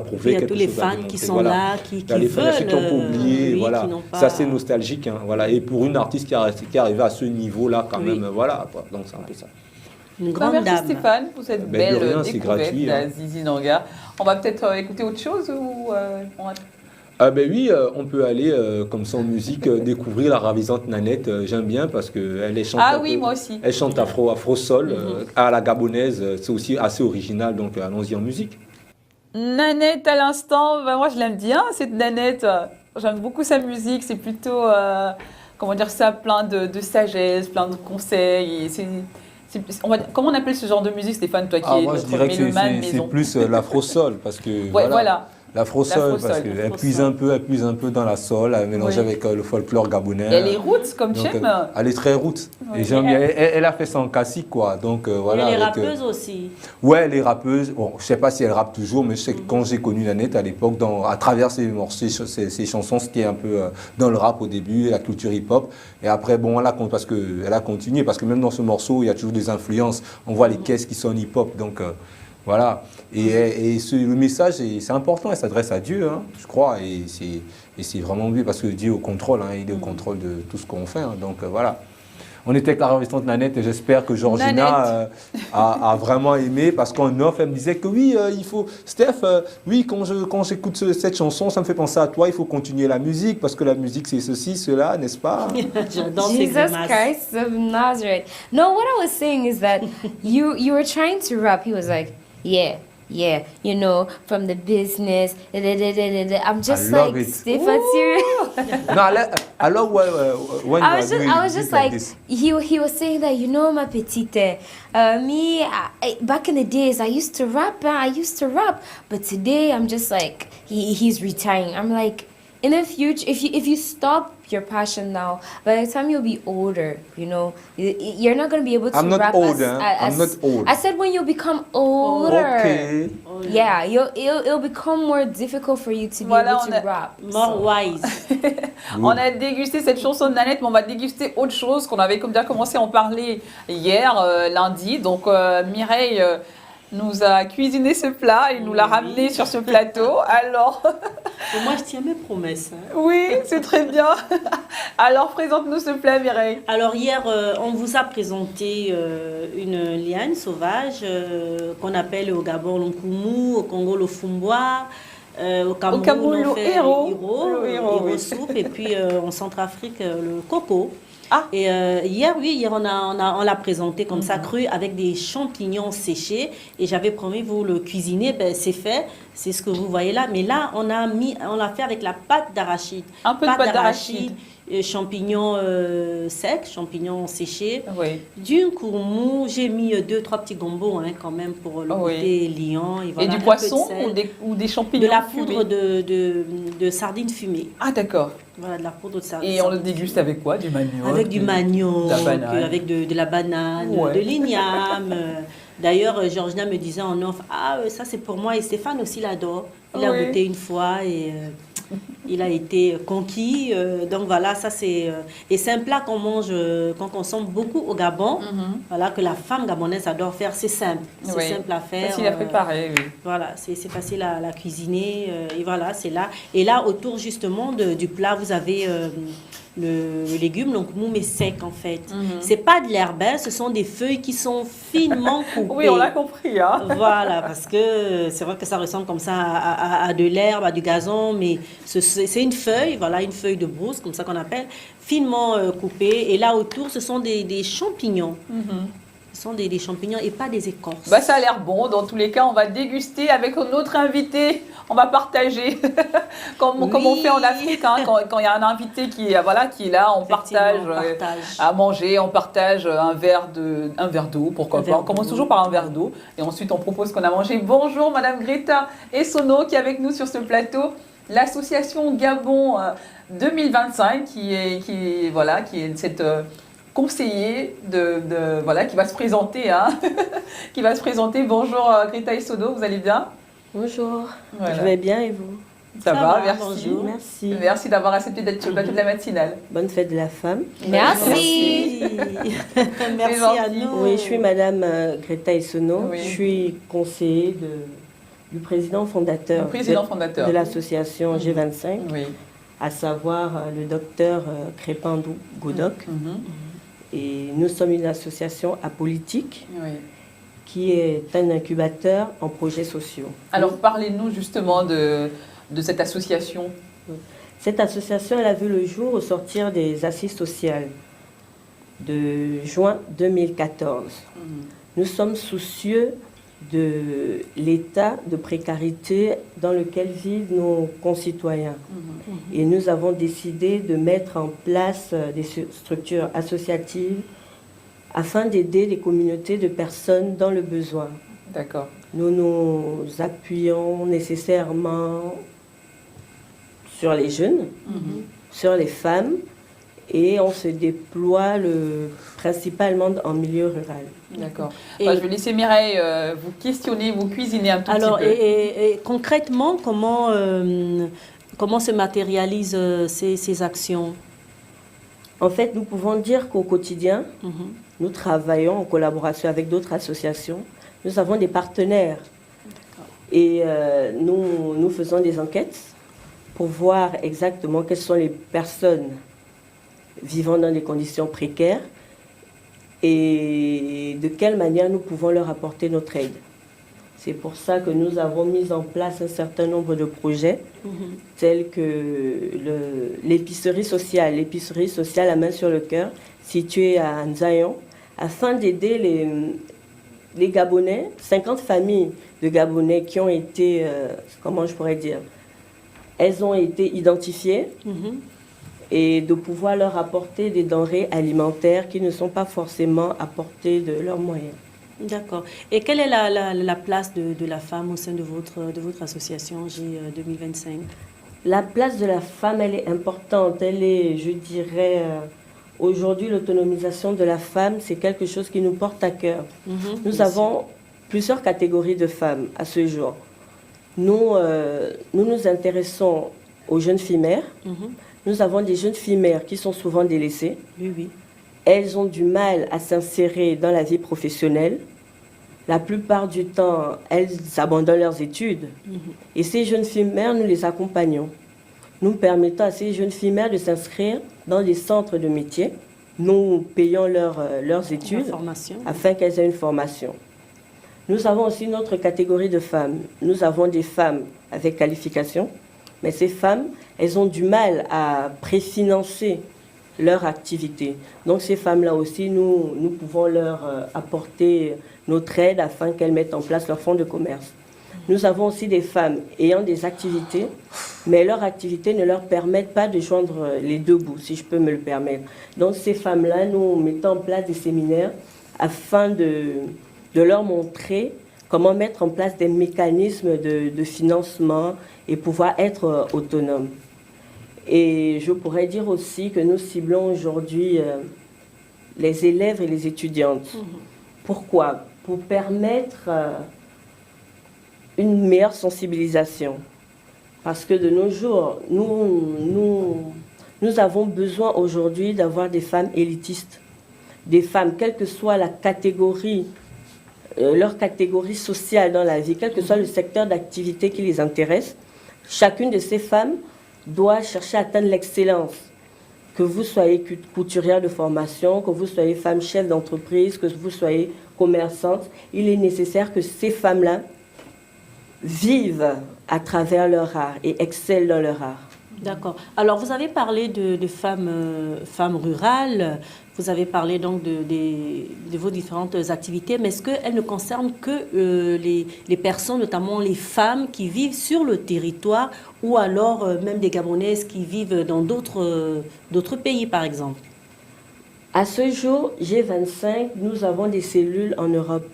B: prouver.
C: Il y a tous les fans qui sont là, qui veulent.
B: Ceux qui n'ont pas oublié, voilà. C'est assez nostalgique, voilà. Et pour une artiste qui est arrivée à ce niveau-là, quand même, voilà. Donc c'est un peu ça.
C: Une grande
A: merci Stéphane pour cette belle découverte d'Aziz Inanga. On va peut-être écouter autre chose ou
B: on peut aller comme ça en musique découvrir la ravissante Nanette. J'aime bien parce qu'elle chante.
A: Moi aussi.
B: Elle chante afro-sol à la gabonaise. C'est aussi assez original. Donc allons-y en musique.
A: Nanette à l'instant. Moi je l'aime bien cette Nanette. J'aime beaucoup sa musique. C'est plutôt plein de sagesse, plein de conseils. Comment on appelle ce genre de musique, Stéphane, toi qui es
B: moi, je dirais que c'est plus l'afro-sol parce que
A: voilà.
B: L'afro-sol, parce qu'elle puise un peu dans la sol, elle mélange avec le folklore gabonais.
A: Et elle est roots, comme j'aime.
B: Elle est très roots. Et j'aime bien. Elle a fait son classique, quoi. Donc, voilà.
C: Elle est rappeuse aussi.
B: Ouais, elle est rappeuse. Bon, je ne sais pas si elle rappe toujours, mais je sais que quand j'ai connu Nanette à l'époque, à travers ses chansons, ce qui est un peu dans le rap au début, la culture hip-hop. Et après, bon, elle a continué, parce que même dans ce morceau, il y a toujours des influences. On voit les caisses qui sonnent hip-hop. Donc, voilà. Et le message, c'est important, elle s'adresse à Dieu, je crois, et c'est vraiment mieux parce que Dieu est au contrôle, il est au contrôle de tout ce qu'on fait. Donc voilà. On était avec la ravissante Nanette et j'espère que Georgina a vraiment aimé parce qu'en off, elle me disait que oui, il faut... Steph, quand j'écoute cette chanson, ça me fait penser à toi, il faut continuer la musique parce que la musique, c'est ceci, cela, n'est-ce pas?
D: Jesus Christ of Nazareth. No, what I was saying is that you were trying to rap. He was like, yeah, from the business. I'm just like, Stefan, serious.
B: No, I love when
D: I was just like he was saying that, ma petite, back in the days I used to rap, but today I'm just like he's retiring. I'm like, in the future, if you stop your passion now, by the time you'll be older, you're not going to be able to
B: I'm not
D: rap
B: old, I'm not old.
D: I said when you become older.
B: Okay.
D: Yeah, it'll become more difficult for you to be able to rap.
C: More wise.
A: On a dégusté cette chanson de Nanette, mais on va déguster autre chose qu'on avait déjà commencé à en parler hier, lundi. Donc Mireille nous a cuisiné ce plat, il nous l'a ramené sur ce plateau. Alors,
C: moi je tiens mes promesses.
A: Oui, c'est très bien. Alors présente-nous ce plat, Mireille.
C: Alors hier, on vous a présenté une liane sauvage qu'on appelle au Gabon l'onkumu, au Congo le fumbwa. Au Cameroun, on fait le héros soupe, et puis en Centrafrique, le coco. Et hier, on l'a présenté comme ça, cru, avec des champignons séchés. Et j'avais promis vous le cuisiner. C'est fait, c'est ce que vous voyez là. Mais là, on l'a fait avec la pâte d'arachide.
A: Un peu de pâte d'arachide.
C: champignons secs, champignons séchés,
A: Oui.
C: du courmou, j'ai mis 2-3 petits gombos quand même pour le côté liant. Et, voilà,
A: et du poisson ou des champignons
C: de la
A: fumés.
C: poudre de sardines fumées.
A: Ah d'accord.
C: Voilà, de la poudre de sardines.
A: Et on le déguste avec quoi? Du manioc?
C: Avec du manioc,
A: avec
C: de la banane, de l'igname. D'ailleurs, Georgina me disait en off, ça c'est pour moi, et Stéphane aussi l'adore. Il a goûté une fois et il a été conquis. Donc voilà, ça c'est... et c'est un plat qu'on mange, qu'on consomme beaucoup au Gabon, voilà, que la femme gabonaise adore faire. C'est simple, c'est simple à faire.
A: Facile à préparer, oui.
C: Voilà, c'est facile à cuisiner. Et voilà, c'est là. Et là, autour justement du plat, vous avez... le légume, donc moumé sec en fait. C'est pas de l'herbe, ce sont des feuilles qui sont finement coupées.
A: Oui, on l'a compris. Hein.
C: Voilà, parce que c'est vrai que ça ressemble comme ça à de l'herbe, à du gazon, mais c'est une feuille, voilà, une feuille de brousse, comme ça qu'on appelle, finement coupée. Et là autour, ce sont des champignons. Ce sont des champignons et pas des écorces.
A: Bah, ça a l'air bon. Dans tous les cas, on va déguster avec notre invité. On va partager comme on fait en Afrique. Hein, quand il y a un invité qui est là, on partage à manger, on partage un verre d'eau, pourquoi pas. On commence toujours par un verre d'eau et ensuite on propose ce qu'on a mangé. Bonjour Madame Greta Essono qui est avec nous sur ce plateau. L'association Gabon 2025 qui est cette... conseiller qui va se présenter. Qui va se présenter. Bonjour Greta Essono, vous allez bien?
L: Bonjour,
A: voilà.
L: Je vais bien et vous?
A: Ça va, merci.
L: Bonjour. Merci.
A: Merci d'avoir accepté d'être sur le plateau de la matinale.
L: Bonne fête de la femme.
D: Merci.
C: Merci à nous.
L: Oui, je suis Madame Greta Essono. Oui. Je suis conseiller du président fondateur, de l'association G25, à savoir le docteur Crépin Godok. Et nous sommes une association apolitique qui est un incubateur en projets sociaux.
A: Alors parlez-nous justement de cette association.
L: Cette association, elle a vu le jour au sortir des assises sociales de juin 2014. Nous sommes soucieux de l'état de précarité dans lequel vivent nos concitoyens. Et nous avons décidé de mettre en place des structures associatives afin d'aider les communautés de personnes dans le besoin.
A: D'accord.
L: Nous nous appuyons nécessairement sur les jeunes, sur les femmes, et on se déploie principalement en milieu rural.
A: D'accord. Je vais laisser Mireille vous questionner, vous cuisiner un tout petit peu.
C: Et concrètement, comment se matérialisent ces actions?
L: En fait, nous pouvons dire qu'au quotidien, nous travaillons en collaboration avec d'autres associations. Nous avons des partenaires. Et nous faisons des enquêtes pour voir exactement quelles sont les personnes vivant dans des conditions précaires et de quelle manière nous pouvons leur apporter notre aide. C'est pour ça que nous avons mis en place un certain nombre de projets tels que l'épicerie sociale à main sur le cœur, située à Nzayon, afin d'aider les Gabonais, 50 familles de Gabonais qui ont été, elles ont été identifiées et de pouvoir leur apporter des denrées alimentaires qui ne sont pas forcément à portée de leurs moyens.
C: D'accord. Et quelle est la place de la femme au sein de votre association G2025?
L: La place de la femme, elle est importante. Elle est, je dirais, aujourd'hui, l'autonomisation de la femme, c'est quelque chose qui nous porte à cœur. Nous avons plusieurs catégories de femmes à ce jour. Nous nous intéressons aux jeunes filles mères. Nous avons des jeunes filles mères qui sont souvent délaissées.
C: Oui.
L: Elles ont du mal à s'insérer dans la vie professionnelle. La plupart du temps, elles abandonnent leurs études. Et ces jeunes filles mères, nous les accompagnons. Nous permettons à ces jeunes filles mères de s'inscrire dans des centres de métiers. Nous payons leurs études afin qu'elles aient une formation. Nous avons aussi une autre catégorie de femmes. Nous avons des femmes avec qualification, mais ces femmes, elles ont du mal à préfinancer leur activité. Donc ces femmes-là aussi, nous pouvons leur apporter notre aide afin qu'elles mettent en place leur fonds de commerce. Nous avons aussi des femmes ayant des activités, mais leurs activités ne leur permettent pas de joindre les deux bouts, si je peux me le permettre. Donc ces femmes-là, nous mettons en place des séminaires afin de leur montrer comment mettre en place des mécanismes de financement et pouvoir être autonomes. Et je pourrais dire aussi que nous ciblons aujourd'hui les élèves et les étudiantes. Pourquoi? Pour permettre une meilleure sensibilisation. Parce que de nos jours, nous avons besoin aujourd'hui d'avoir des femmes élitistes. Des femmes, quelle que soit la catégorie, leur catégorie sociale dans la vie, quel que soit le secteur d'activité qui les intéresse, chacune de ces femmes doit chercher à atteindre l'excellence. Que vous soyez couturière de formation, que vous soyez femme chef d'entreprise, que vous soyez commerçante, il est nécessaire que ces femmes-là vivent à travers leur art et excellent dans leur art.
C: D'accord. Alors, vous avez parlé de femmes rurales, vous avez parlé donc de vos différentes activités, mais est-ce qu'elles ne concernent que les personnes, notamment les femmes qui vivent sur le territoire ou alors même des Gabonaises qui vivent dans d'autres pays, par exemple?
L: À ce jour, G25, nous avons des cellules en Europe.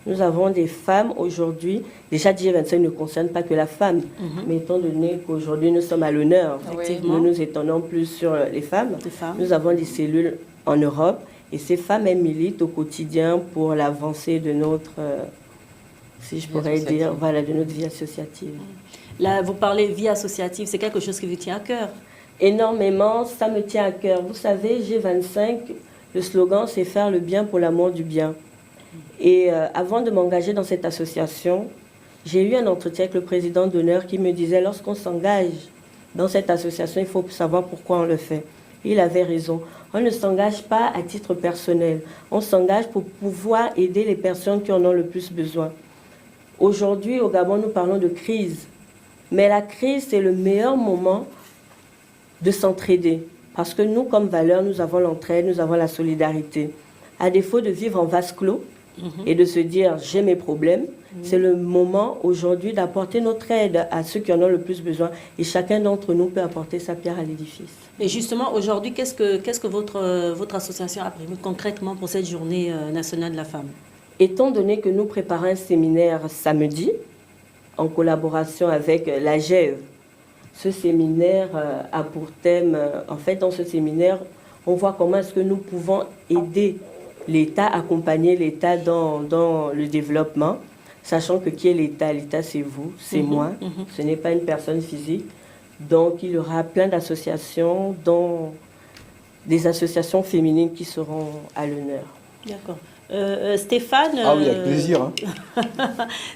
L: Nous avons des femmes aujourd'hui. Déjà, G25 ne concerne pas que la femme, mais étant donné qu'aujourd'hui nous sommes à l'honneur, nous nous étendons plus sur les femmes. Nous avons des cellules en Europe et ces femmes, elles militent au quotidien pour l'avancée de notre, si je pourrais dire, voilà, de notre vie associative.
C: Là, vous parlez vie associative, c'est quelque chose qui vous tient à cœur?
L: Énormément, ça me tient à cœur. Vous savez, G25, le slogan, c'est faire le bien pour l'amour du bien. Et avant de m'engager dans cette association, j'ai eu un entretien avec le président d'honneur qui me disait, lorsqu'on s'engage dans cette association, il faut savoir pourquoi on le fait. Il avait raison. On ne s'engage pas à titre personnel. On s'engage pour pouvoir aider les personnes qui en ont le plus besoin. Aujourd'hui, au Gabon, nous parlons de crise. Mais la crise, c'est le meilleur moment de s'entraider. Parce que nous, comme valeur, nous avons l'entraide, nous avons la solidarité. À défaut de vivre en vase clos et de se dire « j'ai mes problèmes », c'est le moment aujourd'hui d'apporter notre aide à ceux qui en ont le plus besoin. Et chacun d'entre nous peut apporter sa pierre à l'édifice.
C: Et justement, aujourd'hui, qu'est-ce que votre association a prévu concrètement pour cette journée nationale de la femme?
L: Étant donné que nous préparons un séminaire samedi, en collaboration avec la GEV, ce séminaire a pour thème, en fait, dans ce séminaire, on voit comment est-ce que nous pouvons aider l'État, accompagner l'État dans le développement, sachant que qui est l'État? L'État, c'est vous, c'est moi, ce n'est pas une personne physique. Donc, il y aura plein d'associations, dont des associations féminines qui seront à l'honneur.
C: D'accord. Stéphane,
B: ah oui, avec plaisir.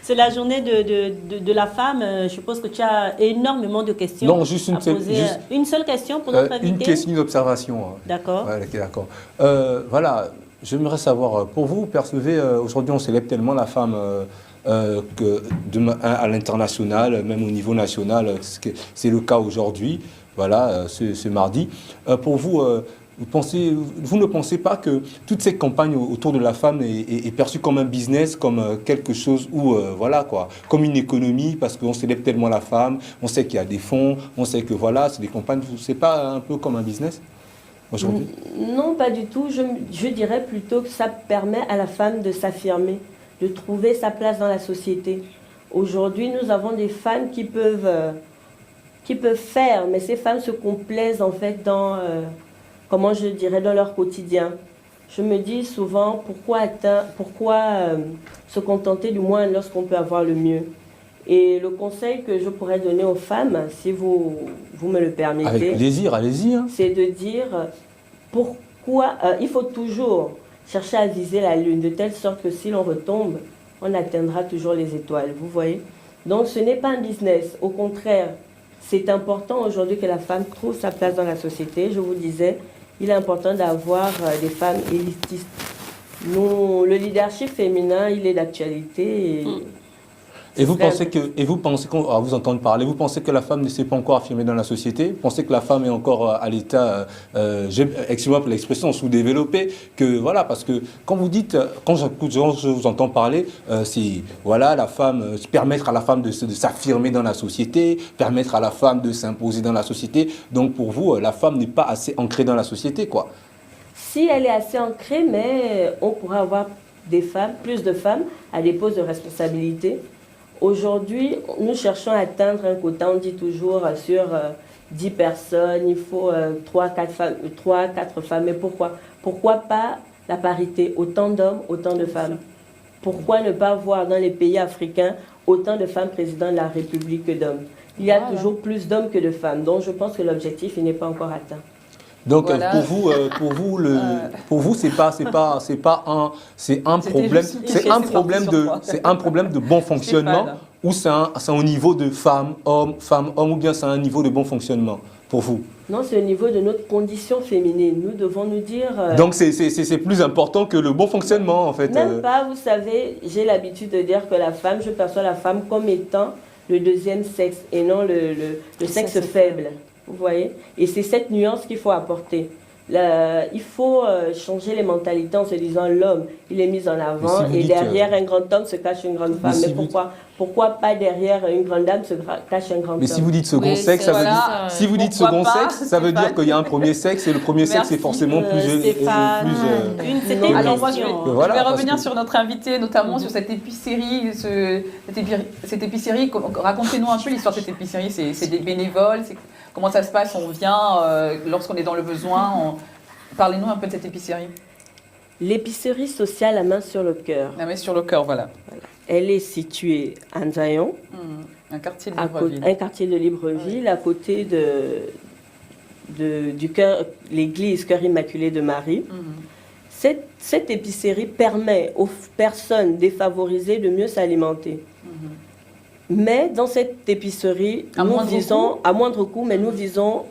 C: C'est la journée de la femme. Je suppose que tu as énormément de questions.
B: Non, juste une seule.
C: Une seule question pour notre invité.
B: Une question, une observation.
C: D'accord.
B: Ouais, d'accord. Voilà, j'aimerais savoir, pour vous, percevez, aujourd'hui on célèbre tellement la femme à l'international, même au niveau national, c'est le cas aujourd'hui, voilà, ce mardi. Pour vous, vous ne pensez pas que toute cette campagne autour de la femme est perçue comme un business, comme quelque chose où, voilà quoi, comme une économie, parce qu'on célèbre tellement la femme, on sait qu'il y a des fonds, on sait que voilà, c'est des campagnes, c'est pas un peu comme un business aujourd'hui?
L: Non, pas du tout. Je dirais plutôt que ça permet à la femme de s'affirmer, de trouver sa place dans la société. Aujourd'hui, nous avons des femmes qui peuvent faire, mais ces femmes se complaisent en fait dans... comment je dirais, dans leur quotidien. Je me dis souvent, pourquoi se contenter du moins lorsqu'on peut avoir le mieux? Et le conseil que je pourrais donner aux femmes, si vous me le permettez...
B: Avec plaisir, allez-y.
L: C'est de dire pourquoi... il faut toujours chercher à viser la lune, de telle sorte que si l'on retombe, on atteindra toujours les étoiles, vous voyez? Donc ce n'est pas un business, au contraire, c'est important aujourd'hui que la femme trouve sa place dans la société. Je vous disais, il est important d'avoir des femmes élitistes. Le leadership féminin, il est d'actualité.
B: Et vous pensez qu'on va vous entendre parler, vous pensez que la femme ne s'est pas encore affirmée dans la société? Vous pensez que la femme est encore à l'état, excusez-moi pour l'expression, sous-développé? Que voilà, parce que quand vous dites, quand je vous entends parler, c'est voilà, la femme, permettre à la femme de s'affirmer dans la société, permettre à la femme de s'imposer dans la société. Donc pour vous, la femme n'est pas assez ancrée dans la société, quoi.
L: Si elle est assez ancrée, mais on pourrait avoir des femmes, plus de femmes à des postes de responsabilité. Aujourd'hui, nous cherchons à atteindre un quota, on dit toujours sur 10 personnes, il faut 3-4 femmes. Mais pourquoi? Pourquoi pas la parité? Autant d'hommes, autant de femmes. Pourquoi ne pas voir dans les pays africains autant de femmes présidents de la République que d'hommes? Il y a toujours plus d'hommes que de femmes. Donc je pense que l'objectif n'est pas encore atteint.
B: Donc voilà. pour vous, c'est un problème de bon fonctionnement, ou c'est un niveau de femme homme, ou bien c'est un niveau de bon fonctionnement pour vous?
L: Non, c'est au niveau de notre condition féminine. Nous devons nous dire...
B: Donc c'est plus important que le bon fonctionnement en fait.
L: Même pas, vous savez, j'ai l'habitude de dire que la femme, je perçois la femme comme étant le deuxième sexe et non le sexe faible. Vous voyez? Et c'est cette nuance qu'il faut apporter. Il faut changer les mentalités en se disant l'homme, il est mis en avant et derrière un grand homme se cache une grande femme. Mais pourquoi pas derrière une grande dame se cache un grand homme?
B: Mais si vous dites second sexe, ça veut dire, si vous dites second sexe, ça veut dire qu'il y a un premier sexe et le premier sexe est forcément
A: Alors moi, je vais revenir sur notre invité, notamment sur cette épicerie. Cette épicerie, racontez-nous un peu l'histoire de cette épicerie. C'est des bénévoles, comment ça se passe? On vient lorsqu'on est dans le besoin. Parlez-nous un peu de cette épicerie.
L: L'épicerie sociale La Main sur le Cœur.
A: La Main sur le Cœur, voilà.
L: Elle est située à Nzayon.
A: Un quartier de Libreville.
L: Un quartier de Libreville, à côté du cœur, l'église Cœur Immaculé de Marie. Cette épicerie permet aux personnes défavorisées de mieux s'alimenter. Mais dans cette épicerie, nous visons, à moindre coût, mais nous visons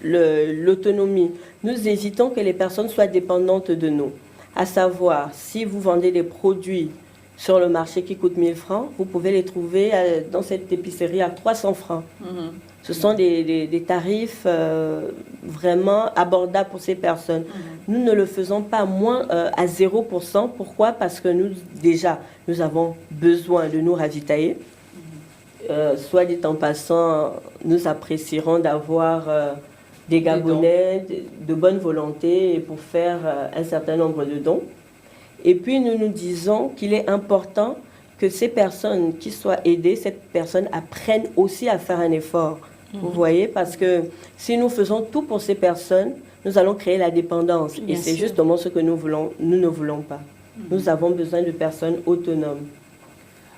L: l'autonomie. Nous évitons que les personnes soient dépendantes de nous. À savoir, si vous vendez des produits sur le marché qui coûtent 1000 francs, vous pouvez les trouver dans cette épicerie à 300 francs. Ce sont des tarifs vraiment abordables pour ces personnes. Nous ne le faisons pas moins à 0%. Pourquoi? Parce que nous avons besoin de nous ravitailler. Soit dit en passant, nous apprécierons d'avoir des Gabonais de bonne volonté pour faire un certain nombre de dons. Et puis nous nous disons qu'il est important que ces personnes qui soient aidées, cette personne apprenne aussi à faire un effort. Vous voyez, parce que si nous faisons tout pour ces personnes, nous allons créer la dépendance. Et c'est justement ce que nous ne voulons pas. Nous avons besoin de personnes autonomes.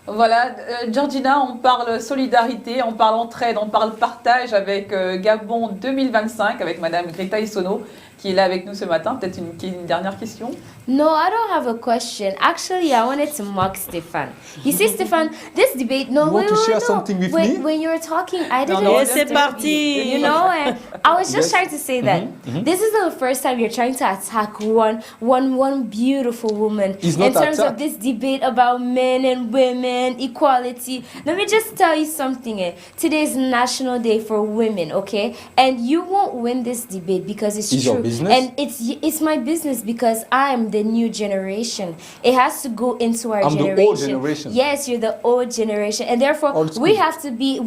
A: Voilà, Georgina, on parle solidarité, on parle entraide, on parle partage avec Gabon 2025, avec Madame Greta Issono, qui est là avec nous ce matin. Peut-être une dernière question?
D: No, I don't have a question. Actually, I wanted to mock Stefan. You see, Stefan, this debate. No,
B: you want to share something with me?
D: When you were talking, I didn't.
L: No, c'est parti.
D: You know, and I was just trying to say that this is the first time you're trying to attack one beautiful woman in terms of this debate about men and women, equality. Let me just tell you something. Today is National Day for Women, okay? And you won't win this debate because it's true.
B: Your business?
D: And it's my business because I'm the new generation. It has to go into our generation.
B: The old generation.
D: Yes, you're the old generation, and therefore we have to be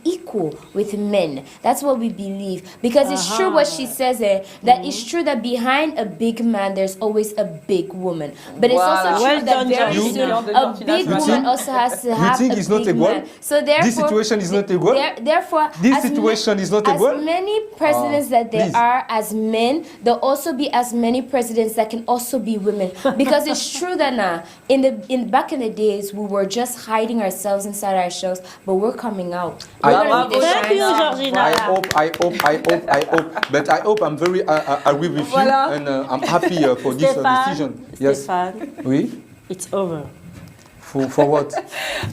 D: equal with men. That's what we believe, because it's true what she says there. That it's true that behind a big man there's always a big woman, but it's also true that very soon a big woman also has to have a big man. So therefore,
B: this situation is not equal.
D: Therefore,
B: this situation is not equal.
D: As many presidents that there are as men, there'll also be as many presidents that can also be women, because it's true that now back in the days we were just hiding ourselves inside our shells, but we're coming out.
L: Thank you, Georgina.
B: I hope I'm very agree with you, and I'm happy for this decision.
L: Yes. Stéphane,
B: oui.
L: It's over.
B: For what?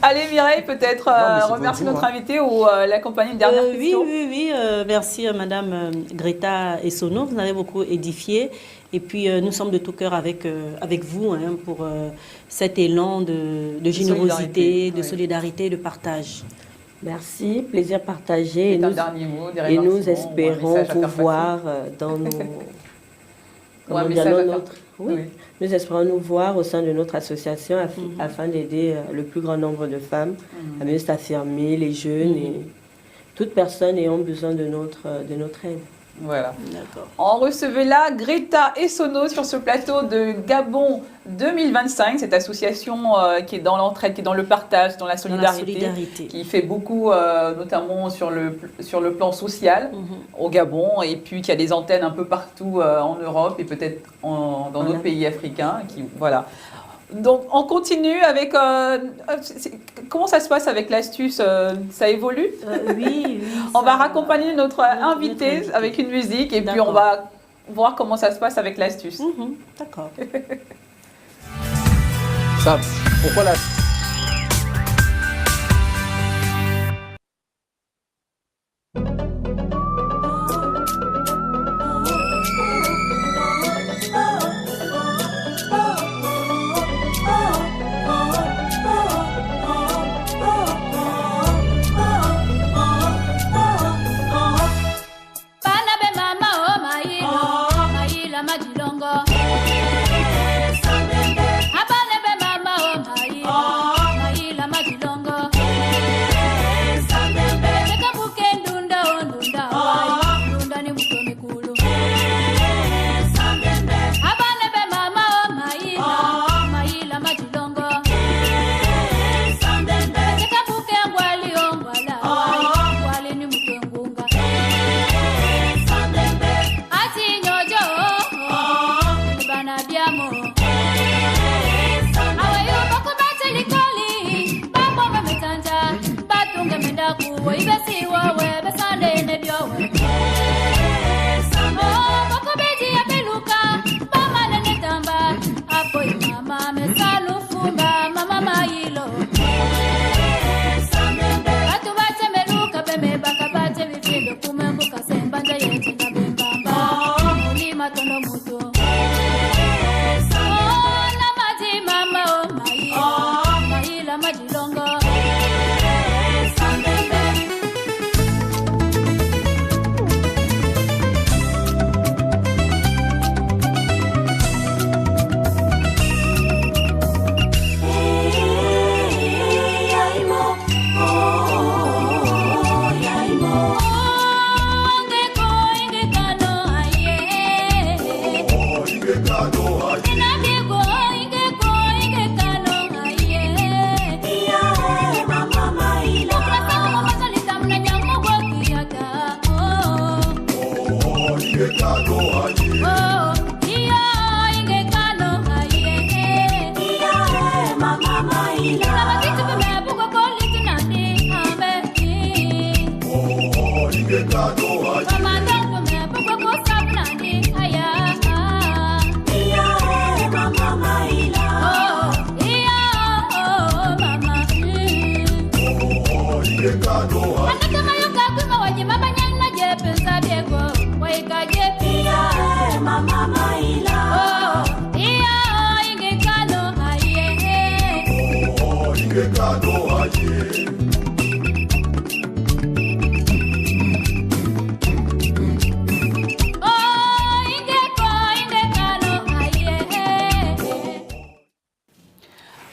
A: Allez Mireille, peut-être remercier notre invité ou l'accompagner une dernière question.
C: Oui. Merci Madame Greta Essonneau, vous avez beaucoup édifié. Et puis nous sommes de tout cœur avec vous pour cet élan de générosité, de solidarité, de partage.
L: Merci, plaisir partagé.
A: Et dernier mot,
L: et nous espérons vous voir dans nos... Nous espérons nous voir au sein de notre association afin d'aider le plus grand nombre de femmes à mieux s'affirmer, les jeunes et toute personne ayant besoin de notre aide.
A: Voilà. On recevait là Greta Essonneau sur ce plateau de Gabon 2025, cette association qui est dans l'entraide, qui est dans le partage, dans la solidarité. Qui fait beaucoup, notamment sur le plan social au Gabon, et puis qui a des antennes un peu partout en Europe et peut-être dans d'autres pays africains. Voilà. Donc, on continue avec... comment ça se passe avec l'astuce? Ça évolue?
C: Oui.
A: On va raccompagner notre invité avec une musique et puis on va voir comment ça se passe avec l'astuce.
C: D'accord.
B: Ça, pourquoi la...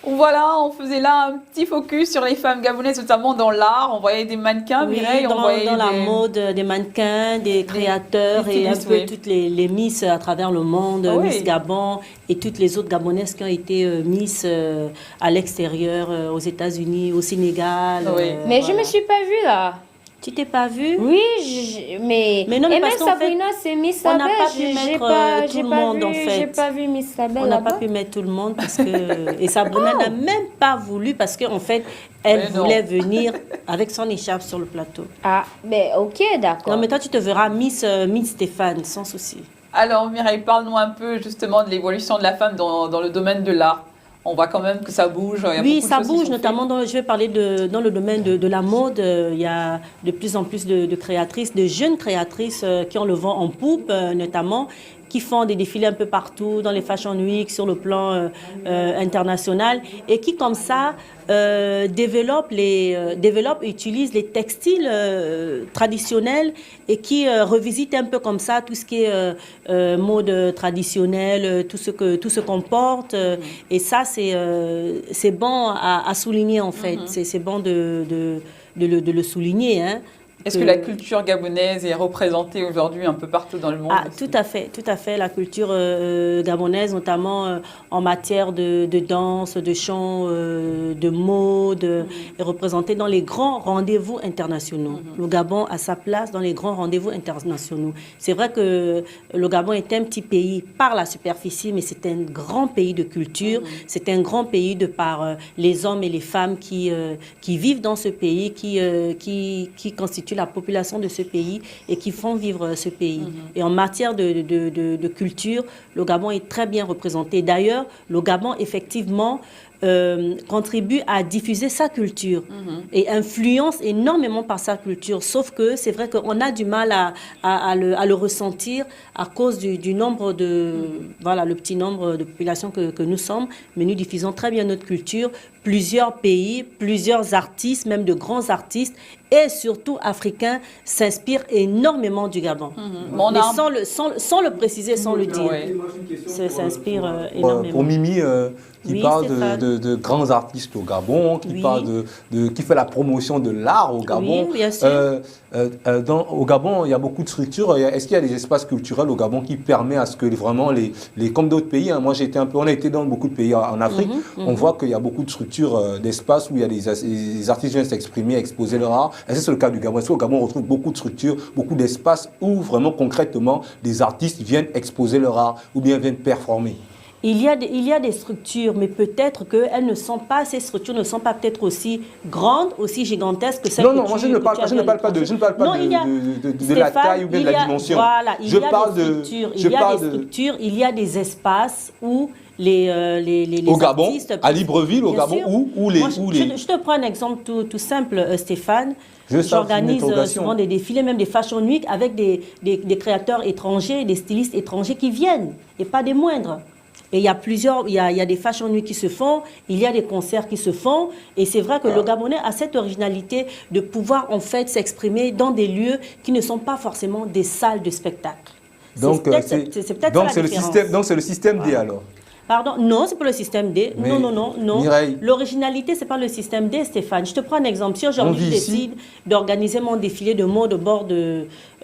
A: Voilà, on faisait là un petit focus sur les femmes gabonaises, notamment dans l'art. On voyait des mannequins, Mireille,
C: dans la mode, des mannequins, des créateurs et un peu toutes les Miss à travers le monde, Miss Gabon et toutes les autres Gabonaises qui ont été Miss à l'extérieur, aux États-Unis, au Sénégal.
D: Mais je ne me suis pas vue là.
C: Tu t'es pas vue?
D: Oui, mais non,
C: mais
D: même Sabrina, c'est Miss Sabel.
C: On n'a pas pu mettre tout le monde en fait.
D: J'ai pas vu Miss Sabel.
C: On n'a pas pu mettre tout le monde parce que et Sabrina n'a même pas voulu parce qu'en fait elle voulait venir avec son écharpe sur le plateau.
D: Ah, mais ok, d'accord.
C: Non, mais toi tu te verras Miss Stéphane sans souci.
A: Alors Mireille, parle-nous un peu justement de l'évolution de la femme dans le domaine de l'art. On voit quand même que ça bouge.
C: Oui, ça bouge, notamment je vais parler dans le domaine de la mode. Il y a de plus en plus de créatrices, de jeunes créatrices qui ont le vent en poupe, notamment, qui font des défilés un peu partout dans les Fashion Week, sur le plan international, et qui, comme ça, développent et utilisent les textiles traditionnels et qui revisitent un peu comme ça tout ce qui est mode traditionnelle, tout ce qu'on porte. Et ça, c'est bon à souligner, en fait. C'est bon de le souligner, hein.
A: Est-ce que la culture gabonaise est représentée aujourd'hui un peu partout dans le monde?
C: Tout à fait. La culture gabonaise, notamment en matière de danse, de chant, de mode, est représentée dans les grands rendez-vous internationaux. Le Gabon a sa place dans les grands rendez-vous internationaux. C'est vrai que le Gabon est un petit pays par la superficie, mais c'est un grand pays de culture. C'est un grand pays de par les hommes et les femmes qui vivent dans ce pays, qui constituent la population de ce pays et qui font vivre ce pays. Et en matière de culture, le Gabon est très bien représenté. D'ailleurs, le Gabon, effectivement, contribue à diffuser sa culture et influence énormément par sa culture. Sauf que c'est vrai qu'on a du mal à le ressentir à cause du nombre le petit nombre de populations que nous sommes. Mais nous diffusons très bien notre culture. Plusieurs pays, plusieurs artistes, même de grands artistes, et surtout africains, s'inspirent énormément du Gabon. Mais sans le préciser, sans le dire. S'inspire énormément.
B: Pour Mimi, qui parle de grands artistes au Gabon, qui fait la promotion de l'art au Gabon.
C: Oui, bien sûr.
B: Au Gabon, il y a beaucoup de structures. Est-ce qu'il y a des espaces culturels au Gabon qui permettent à ce que vraiment, comme d'autres pays, hein, moi on a été dans beaucoup de pays en Afrique, on voit qu'il y a beaucoup de structures, d'espaces où il y a des artistes viennent s'exprimer, exposer leur art. Est-ce que c'est le cas du Gabon? Est-ce qu'au Gabon, on retrouve beaucoup de structures, beaucoup d'espaces où vraiment concrètement, des artistes viennent exposer leur art ou bien viennent performer?
C: Il y a des structures, mais peut-être que ces structures ne sont pas peut-être aussi grandes, aussi gigantesques que celles
B: moi je ne parle pas de la taille ou bien de la dimension.
C: Voilà, il y a des structures, il y a des espaces où les
B: au Gabon,
C: artistes,
B: à Libreville, au Gabon,
C: Je te prends un exemple tout simple, Stéphane. J'organise souvent des défilés, même des Fashion Week, avec des créateurs étrangers, des stylistes étrangers qui viennent, et pas des moindres. Et il y a des Fashion Week qui se font, il y a des concerts qui se font, et c'est vrai que le Gabonais a cette originalité de pouvoir en fait s'exprimer dans des lieux qui ne sont pas forcément des salles de spectacle.
B: Donc c'est le système D alors.
C: Pardon, non, c'est pas le système D.
B: Mais
C: non.
B: Mireille.
C: L'originalité, c'est pas le système D, Stéphane. Je te prends un exemple. Si aujourd'hui je décide d'organiser mon défilé de mode au bord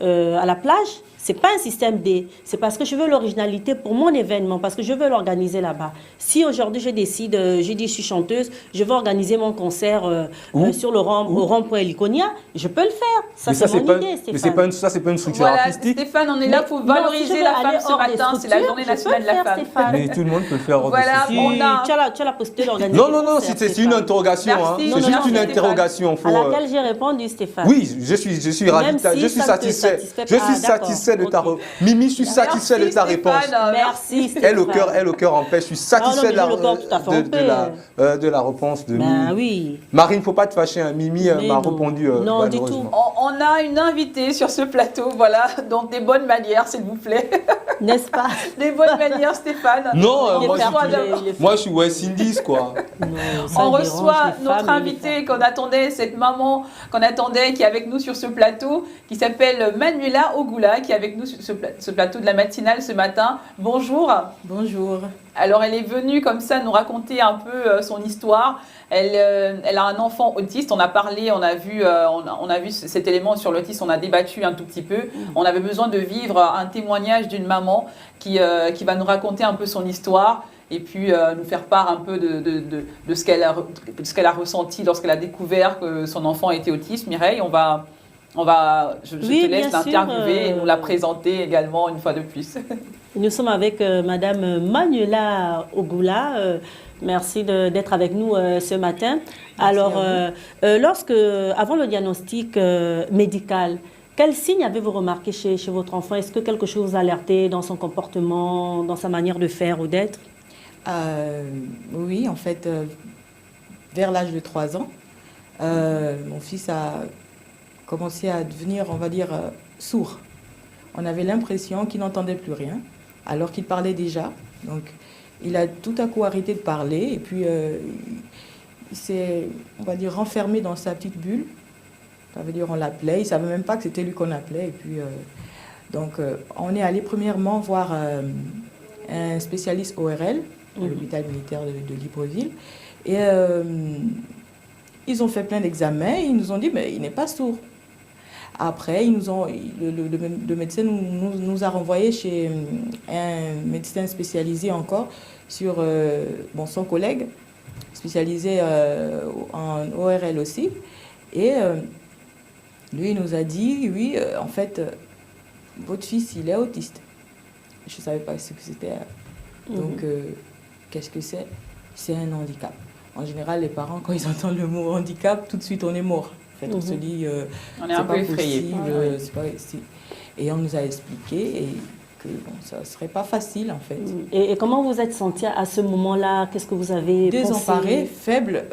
C: à la plage, c'est pas un système D. C'est parce que je veux l'originalité pour mon événement, parce que je veux l'organiser là-bas. Si aujourd'hui je décide, je suis chanteuse, je veux organiser mon concert sur au rond-point Liconia, je peux le faire. Ça, c'est mon idée, Stéphane.
B: Mais ça, c'est pas une structure artistique.
A: Stéphane, on est là pour valoriser la femme ce matin. C'est la journée nationale de la femme.
B: Mais tout le monde peut le faire.
A: Voilà,
C: tu as la possibilité d'organiser.
B: Non, c'est une interrogation. C'est juste une interrogation.
C: À laquelle j'ai répondu, Stéphane.
B: Oui, je suis ravi. Je suis satisfait. Je suis satisfait de ta réponse. Mimi, je suis satisfait de ta réponse.
C: Merci, Stéphane.
B: Elle au cœur en paix. Je suis satisfait de la réponse de Mimi.
C: Oui.
B: Marine, il ne faut pas te fâcher. Mimi m'a répondu.
C: Non, du tout.
A: On a une invitée sur ce plateau, voilà. Donc des bonnes manières, s'il vous plaît.
C: N'est-ce pas?
A: Des bonnes manières, Stéphane.
B: Non, moi je suis West Indies, quoi.
A: On reçoit notre invitée qu'on attendait, cette maman qu'on attendait, qui est avec nous sur ce plateau, qui s'appelle Manuela Ogula, qui est avec nous sur ce plateau de la matinale ce matin. Bonjour.
M: Bonjour.
A: Alors elle est venue comme ça nous raconter un peu son histoire. Elle a un enfant autiste. On a parlé, on a vu cet élément sur l'autisme. On a débattu un tout petit peu. On avait besoin de vivre un témoignage d'une maman qui va nous raconter un peu son histoire et puis nous faire part un peu de ce qu'elle a ressenti lorsqu'elle a découvert que son enfant était autiste. Mireille, je te laisse l'interviewer et nous la présenter également une fois de plus.
C: Nous sommes avec Madame Manuela Ogula. Merci d'être avec nous ce matin. Alors, avant le diagnostic médical, quels signes avez-vous remarqué chez votre enfant? Est-ce que quelque chose vous a alerté dans son comportement, dans sa manière de faire ou d'être?
M: Oui, en fait, vers l'âge de 3 ans, mon fils a commencé à devenir, on va dire, sourd. On avait l'impression qu'il n'entendait plus rien, alors qu'il parlait déjà. Donc, il a tout à coup arrêté de parler et puis il s'est, on va dire, renfermé dans sa petite bulle. Ça veut dire on l'appelait, il ne savait même pas que c'était lui qu'on appelait. Et puis, on est allé premièrement voir un spécialiste ORL, à l'hôpital militaire de Libreville. Et ils ont fait plein d'examens, ils nous ont dit mais il n'est pas sourd. Après, le médecin nous a renvoyé chez un médecin spécialisé encore sur son collègue, spécialisé en ORL aussi. Et lui, il nous a dit, oui, en fait, votre fils, il est autiste. Je ne savais pas ce que c'était. Donc, qu'est-ce que c'est? C'est un handicap. En général, les parents, quand ils entendent le mot handicap, tout de suite, on est mort. En fait, on se dit,
A: on est un peu effrayé.
M: C'est pas possible. Et on nous a expliqué que ça ne serait pas facile, en fait.
C: Et comment vous êtes senti à ce moment-là? Qu'est-ce que vous avez
M: Désemparé,
C: pensé?
M: faible.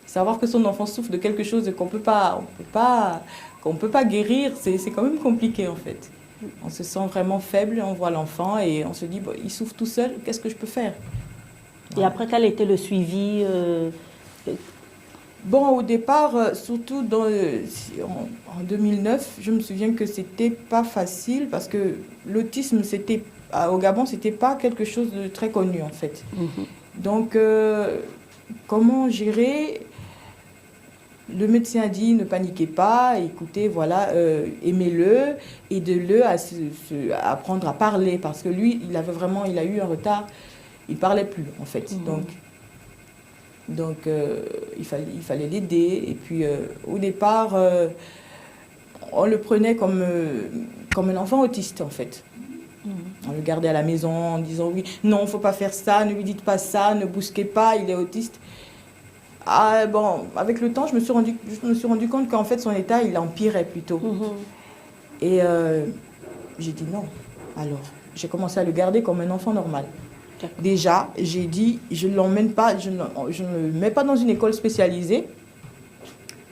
M: Savoir que son enfant souffre de quelque chose qu'on peut pas guérir, c'est quand même compliqué, en fait. On se sent vraiment faible, on voit l'enfant et on se dit, il souffre tout seul, qu'est-ce que je peux faire?
C: Et après, quel était le suivi
M: Bon, au départ, surtout en 2009, je me souviens que c'était pas facile parce que l'autisme, au Gabon, c'était pas quelque chose de très connu, en fait. Donc, comment gérer? Le médecin a dit ne paniquez pas, écoutez, voilà, aimez-le, aidez-le à apprendre à parler parce que lui, il a eu un retard, il parlait plus en fait. Donc il fallait l'aider et puis au départ, on le prenait comme un enfant autiste en fait. On le gardait à la maison en disant oui, non, faut pas faire ça, ne lui dites pas ça, ne bousquez pas, il est autiste. Ah, bon, avec le temps, je me suis rendu compte qu'en fait, son état, il empirait plutôt. Et j'ai dit non. Alors, j'ai commencé à le garder comme un enfant normal. Déjà, j'ai dit, je ne l'emmène pas, je ne le mets pas dans une école spécialisée.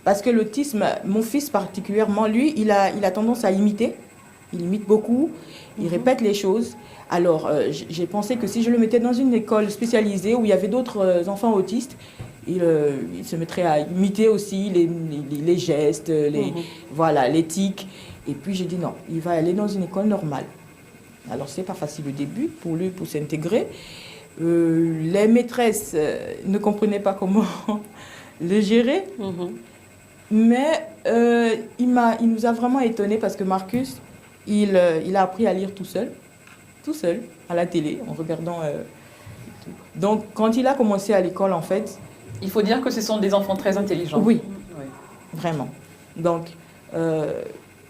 M: Parce que l'autisme, mon fils particulièrement, lui, il a tendance à imiter. Il imite beaucoup, il répète les choses. Alors, j'ai pensé que si je le mettais dans une école spécialisée où il y avait d'autres enfants autistes, il se mettrait à imiter aussi les gestes, les tics. Et puis j'ai dit non, il va aller dans une école normale. Alors c'est pas facile au début pour lui, pour s'intégrer. Les maîtresses ne comprenaient pas comment le gérer. Mais il nous a vraiment étonnés parce que Marcus, il a appris à lire tout seul, à la télé, en regardant. Donc quand il a commencé à l'école, en fait,
A: il faut dire que ce sont des enfants très intelligents.
M: Oui, vraiment. Donc,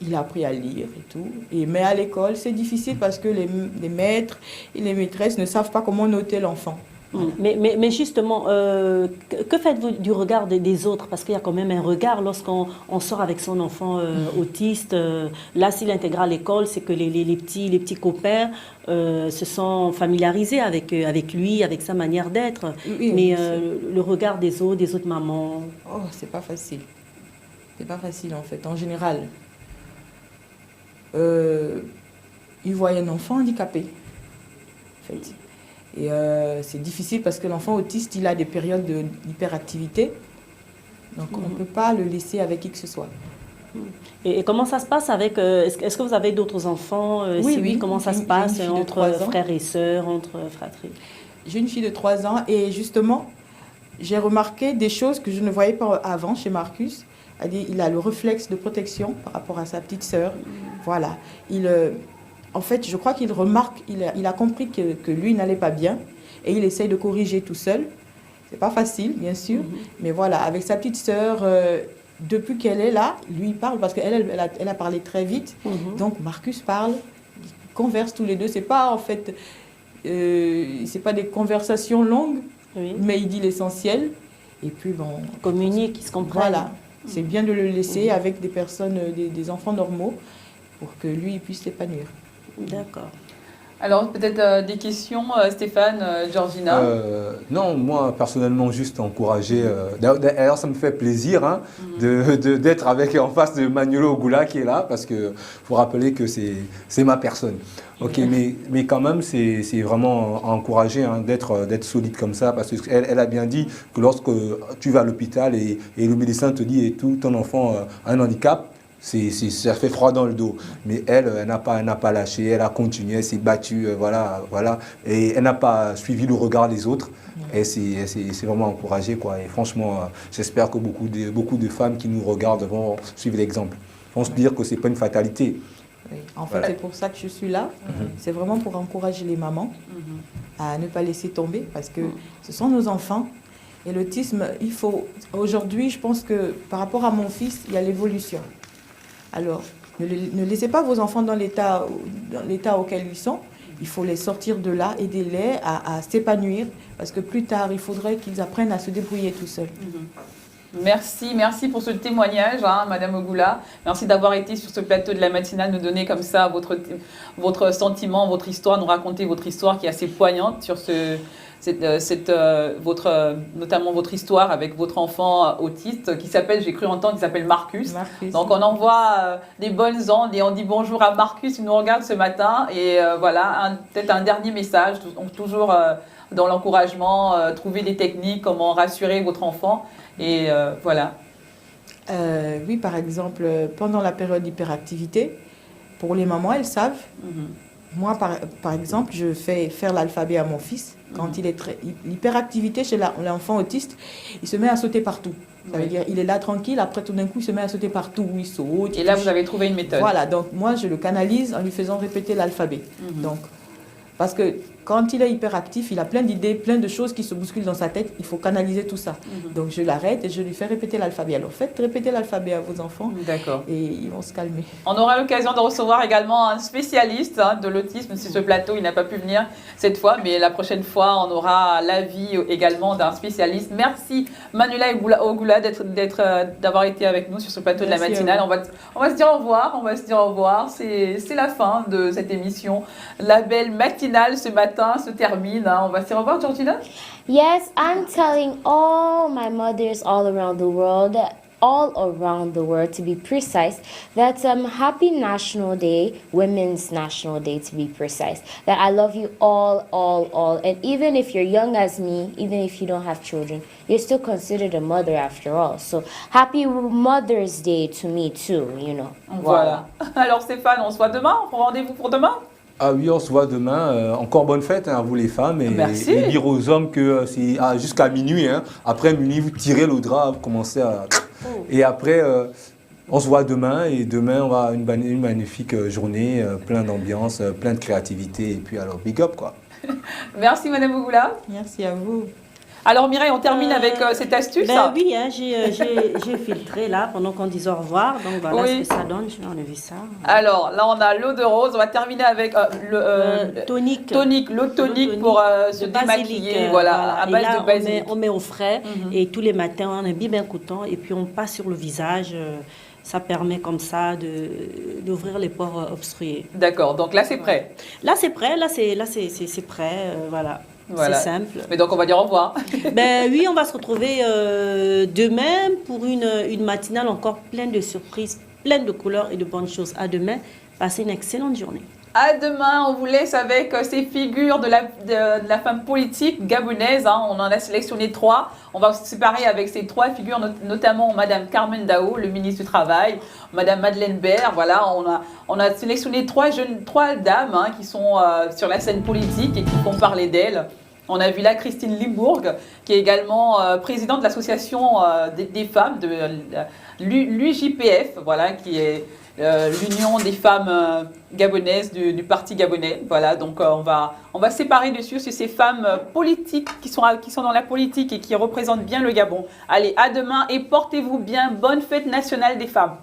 M: il a appris à lire et tout. Mais à l'école, c'est difficile parce que les maîtres et les maîtresses ne savent pas comment noter l'enfant.
C: Mais justement, que faites-vous du regard des autres? Parce qu'il y a quand même un regard lorsqu'on sort avec son enfant autiste. Là, s'il intègre à l'école, c'est que les petits copains se sont familiarisés avec lui, avec sa manière d'être. Mais le regard des autres mamans...
M: Oh, c'est pas facile. C'est pas facile, en fait. En général, ils voient un enfant handicapé, en fait. Et c'est difficile parce que l'enfant autiste, il a des périodes d'hyperactivité. Donc, on ne peut pas le laisser avec qui que ce soit.
C: Et comment ça se passe avec... Est-ce que vous avez d'autres enfants? Oui. Comment ça se passe entre frères et sœurs, entre fratries?
M: J'ai une fille de 3 ans et justement, j'ai remarqué des choses que je ne voyais pas avant chez Marcus. Il a le réflexe de protection par rapport à sa petite sœur. Voilà. En fait, je crois qu'il remarque, il a compris que lui n'allait pas bien et il essaye de corriger tout seul. C'est pas facile, bien sûr, mais voilà, avec sa petite sœur, depuis qu'elle est là, lui il parle parce qu'elle a parlé très vite. Donc Marcus parle, ils conversent tous les deux. C'est pas en fait, c'est pas des conversations longues, mais il dit l'essentiel. Et puis bon,
C: ils communiquent, ils se comprennent.
M: Voilà, c'est bien de le laisser avec des personnes, des enfants normaux, pour que lui il puisse s'épanouir.
C: D'accord.
A: Alors, peut-être des questions, Stéphane, Georgina?
B: Non, moi, personnellement, juste encourager. D'ailleurs, ça me fait plaisir hein, d'être en face de Manuela Ogula qui est là, parce qu'il faut rappeler que c'est ma personne. Ok, mais quand même, c'est vraiment encourager hein, d'être solide comme ça, parce qu'elle a bien dit que lorsque tu vas à l'hôpital et le médecin te dit et tout, ton enfant a un handicap, ça fait froid dans le dos. Mais elle n'a pas lâché, elle a continué, elle s'est battue, voilà. Et elle n'a pas suivi le regard des autres. Et c'est vraiment encouragé, quoi. Et franchement, j'espère que beaucoup de femmes qui nous regardent vont suivre l'exemple. Vont se dire que ce n'est pas une fatalité.
M: Oui. En fait, c'est pour ça que je suis là. C'est vraiment pour encourager les mamans à ne pas laisser tomber, parce que ce sont nos enfants. Et l'autisme, aujourd'hui, je pense que par rapport à mon fils, il y a l'évolution. Alors, ne laissez pas vos enfants dans l'état auquel ils sont. Il faut les sortir de là, aider-les à s'épanouir, parce que plus tard, il faudrait qu'ils apprennent à se débrouiller tout seuls.
A: Merci pour ce témoignage, hein, Madame Ogula. Merci d'avoir été sur ce plateau de la matinale, nous donner comme ça votre sentiment, votre histoire, nous raconter votre histoire qui est assez poignante sur notamment votre histoire avec votre enfant autiste qui s'appelle, j'ai cru entendre, qui s'appelle Marcus. Donc on envoie des bonnes ondes et on dit bonjour à Marcus, il nous regarde ce matin. Et voilà, peut-être un dernier message, toujours dans l'encouragement, trouver des techniques, comment rassurer votre enfant. Et voilà.
M: Oui, par exemple, pendant la période d'hyperactivité, pour les mamans, elles savent. Moi, par exemple, je fais faire l'alphabet à mon fils. Quand il est l'hyperactivité chez l'enfant autiste, il se met à sauter partout. Ça veut dire, il est là tranquille, après tout d'un coup, il se met à sauter partout, il saute.
A: Et là, vous avez trouvé une méthode.
M: Voilà, donc moi, je le canalise en lui faisant répéter l'alphabet. Donc, parce que quand il est hyperactif, il a plein d'idées, plein de choses qui se bousculent dans sa tête. Il faut canaliser tout ça. Donc, je l'arrête et je lui fais répéter l'alphabet. Alors, faites répéter l'alphabet à vos enfants.
A: D'accord.
M: Et ils vont se calmer.
A: On aura l'occasion de recevoir également un spécialiste de l'autisme. Sur ce plateau, il n'a pas pu venir cette fois, mais la prochaine fois, on aura l'avis également d'un spécialiste. Merci Manuela Ogula d'avoir été avec nous sur ce plateau de la matinale. On va se dire au revoir. C'est la fin de cette émission. La belle matinale ce matin se termine. On va se dire au revoir, Georgina.
D: Yes, I'm telling all my mothers all around the world to be precise, that happy National Day, Women's National Day to be precise, that I love you all, and even if you're young as me, even if you don't have children, you're still considered a mother after all. So happy Mother's Day to me too, you know.
A: Voilà. Alors Stéphane, on se voit demain, on prend rendez-vous pour demain?
B: Ah oui, on se voit demain. Encore bonne fête à vous les femmes. Et dire aux hommes que c'est jusqu'à minuit. Après minuit, vous tirez le drap, vous commencez à... Et après, on se voit demain. Et demain, on va avoir une magnifique journée, plein d'ambiance, plein de créativité. Et puis alors, big up quoi.
A: Merci Madame Ogula.
M: Merci à vous.
A: Alors Mireille, on termine avec cette astuce.
C: Oui, j'ai filtré là pendant qu'on disait au revoir. Donc voilà ce que ça donne. Je vais enlever ça.
A: Alors là, on a l'eau de rose. On va terminer avec
C: tonique.
A: L'eau tonique pour se démaquiller. Voilà, à base de basilic.
C: On met au frais et tous les matins, on imbibe un coton et puis on passe sur le visage. Ça permet comme ça d'ouvrir les pores obstrués.
A: D'accord, donc là c'est prêt.
C: Là c'est prêt, là c'est prêt, voilà. C'est simple.
A: Mais donc on va dire au revoir.
C: Oui, on va se retrouver demain pour une matinale encore pleine de surprises, pleine de couleurs et de bonnes choses. À demain, passez une excellente journée.
A: À demain, on vous laisse avec ces figures de la femme politique gabonaise. On en a sélectionné 3. On va se séparer avec ces 3 figures, notamment Madame Carmen Dao, le ministre du Travail, Madame Madeleine Baird. Voilà, on a sélectionné 3 dames qui sont sur la scène politique et qui font parler d'elles. On a vu là Christine Limbourg, qui est également présidente de l'association des femmes de l'UJPF, voilà, qui est l'Union des femmes gabonaises du Parti gabonais. Voilà, donc on va séparer dessus sur ces femmes politiques qui sont dans la politique et qui représentent bien le Gabon. Allez, à demain et portez-vous bien. Bonne fête nationale des femmes.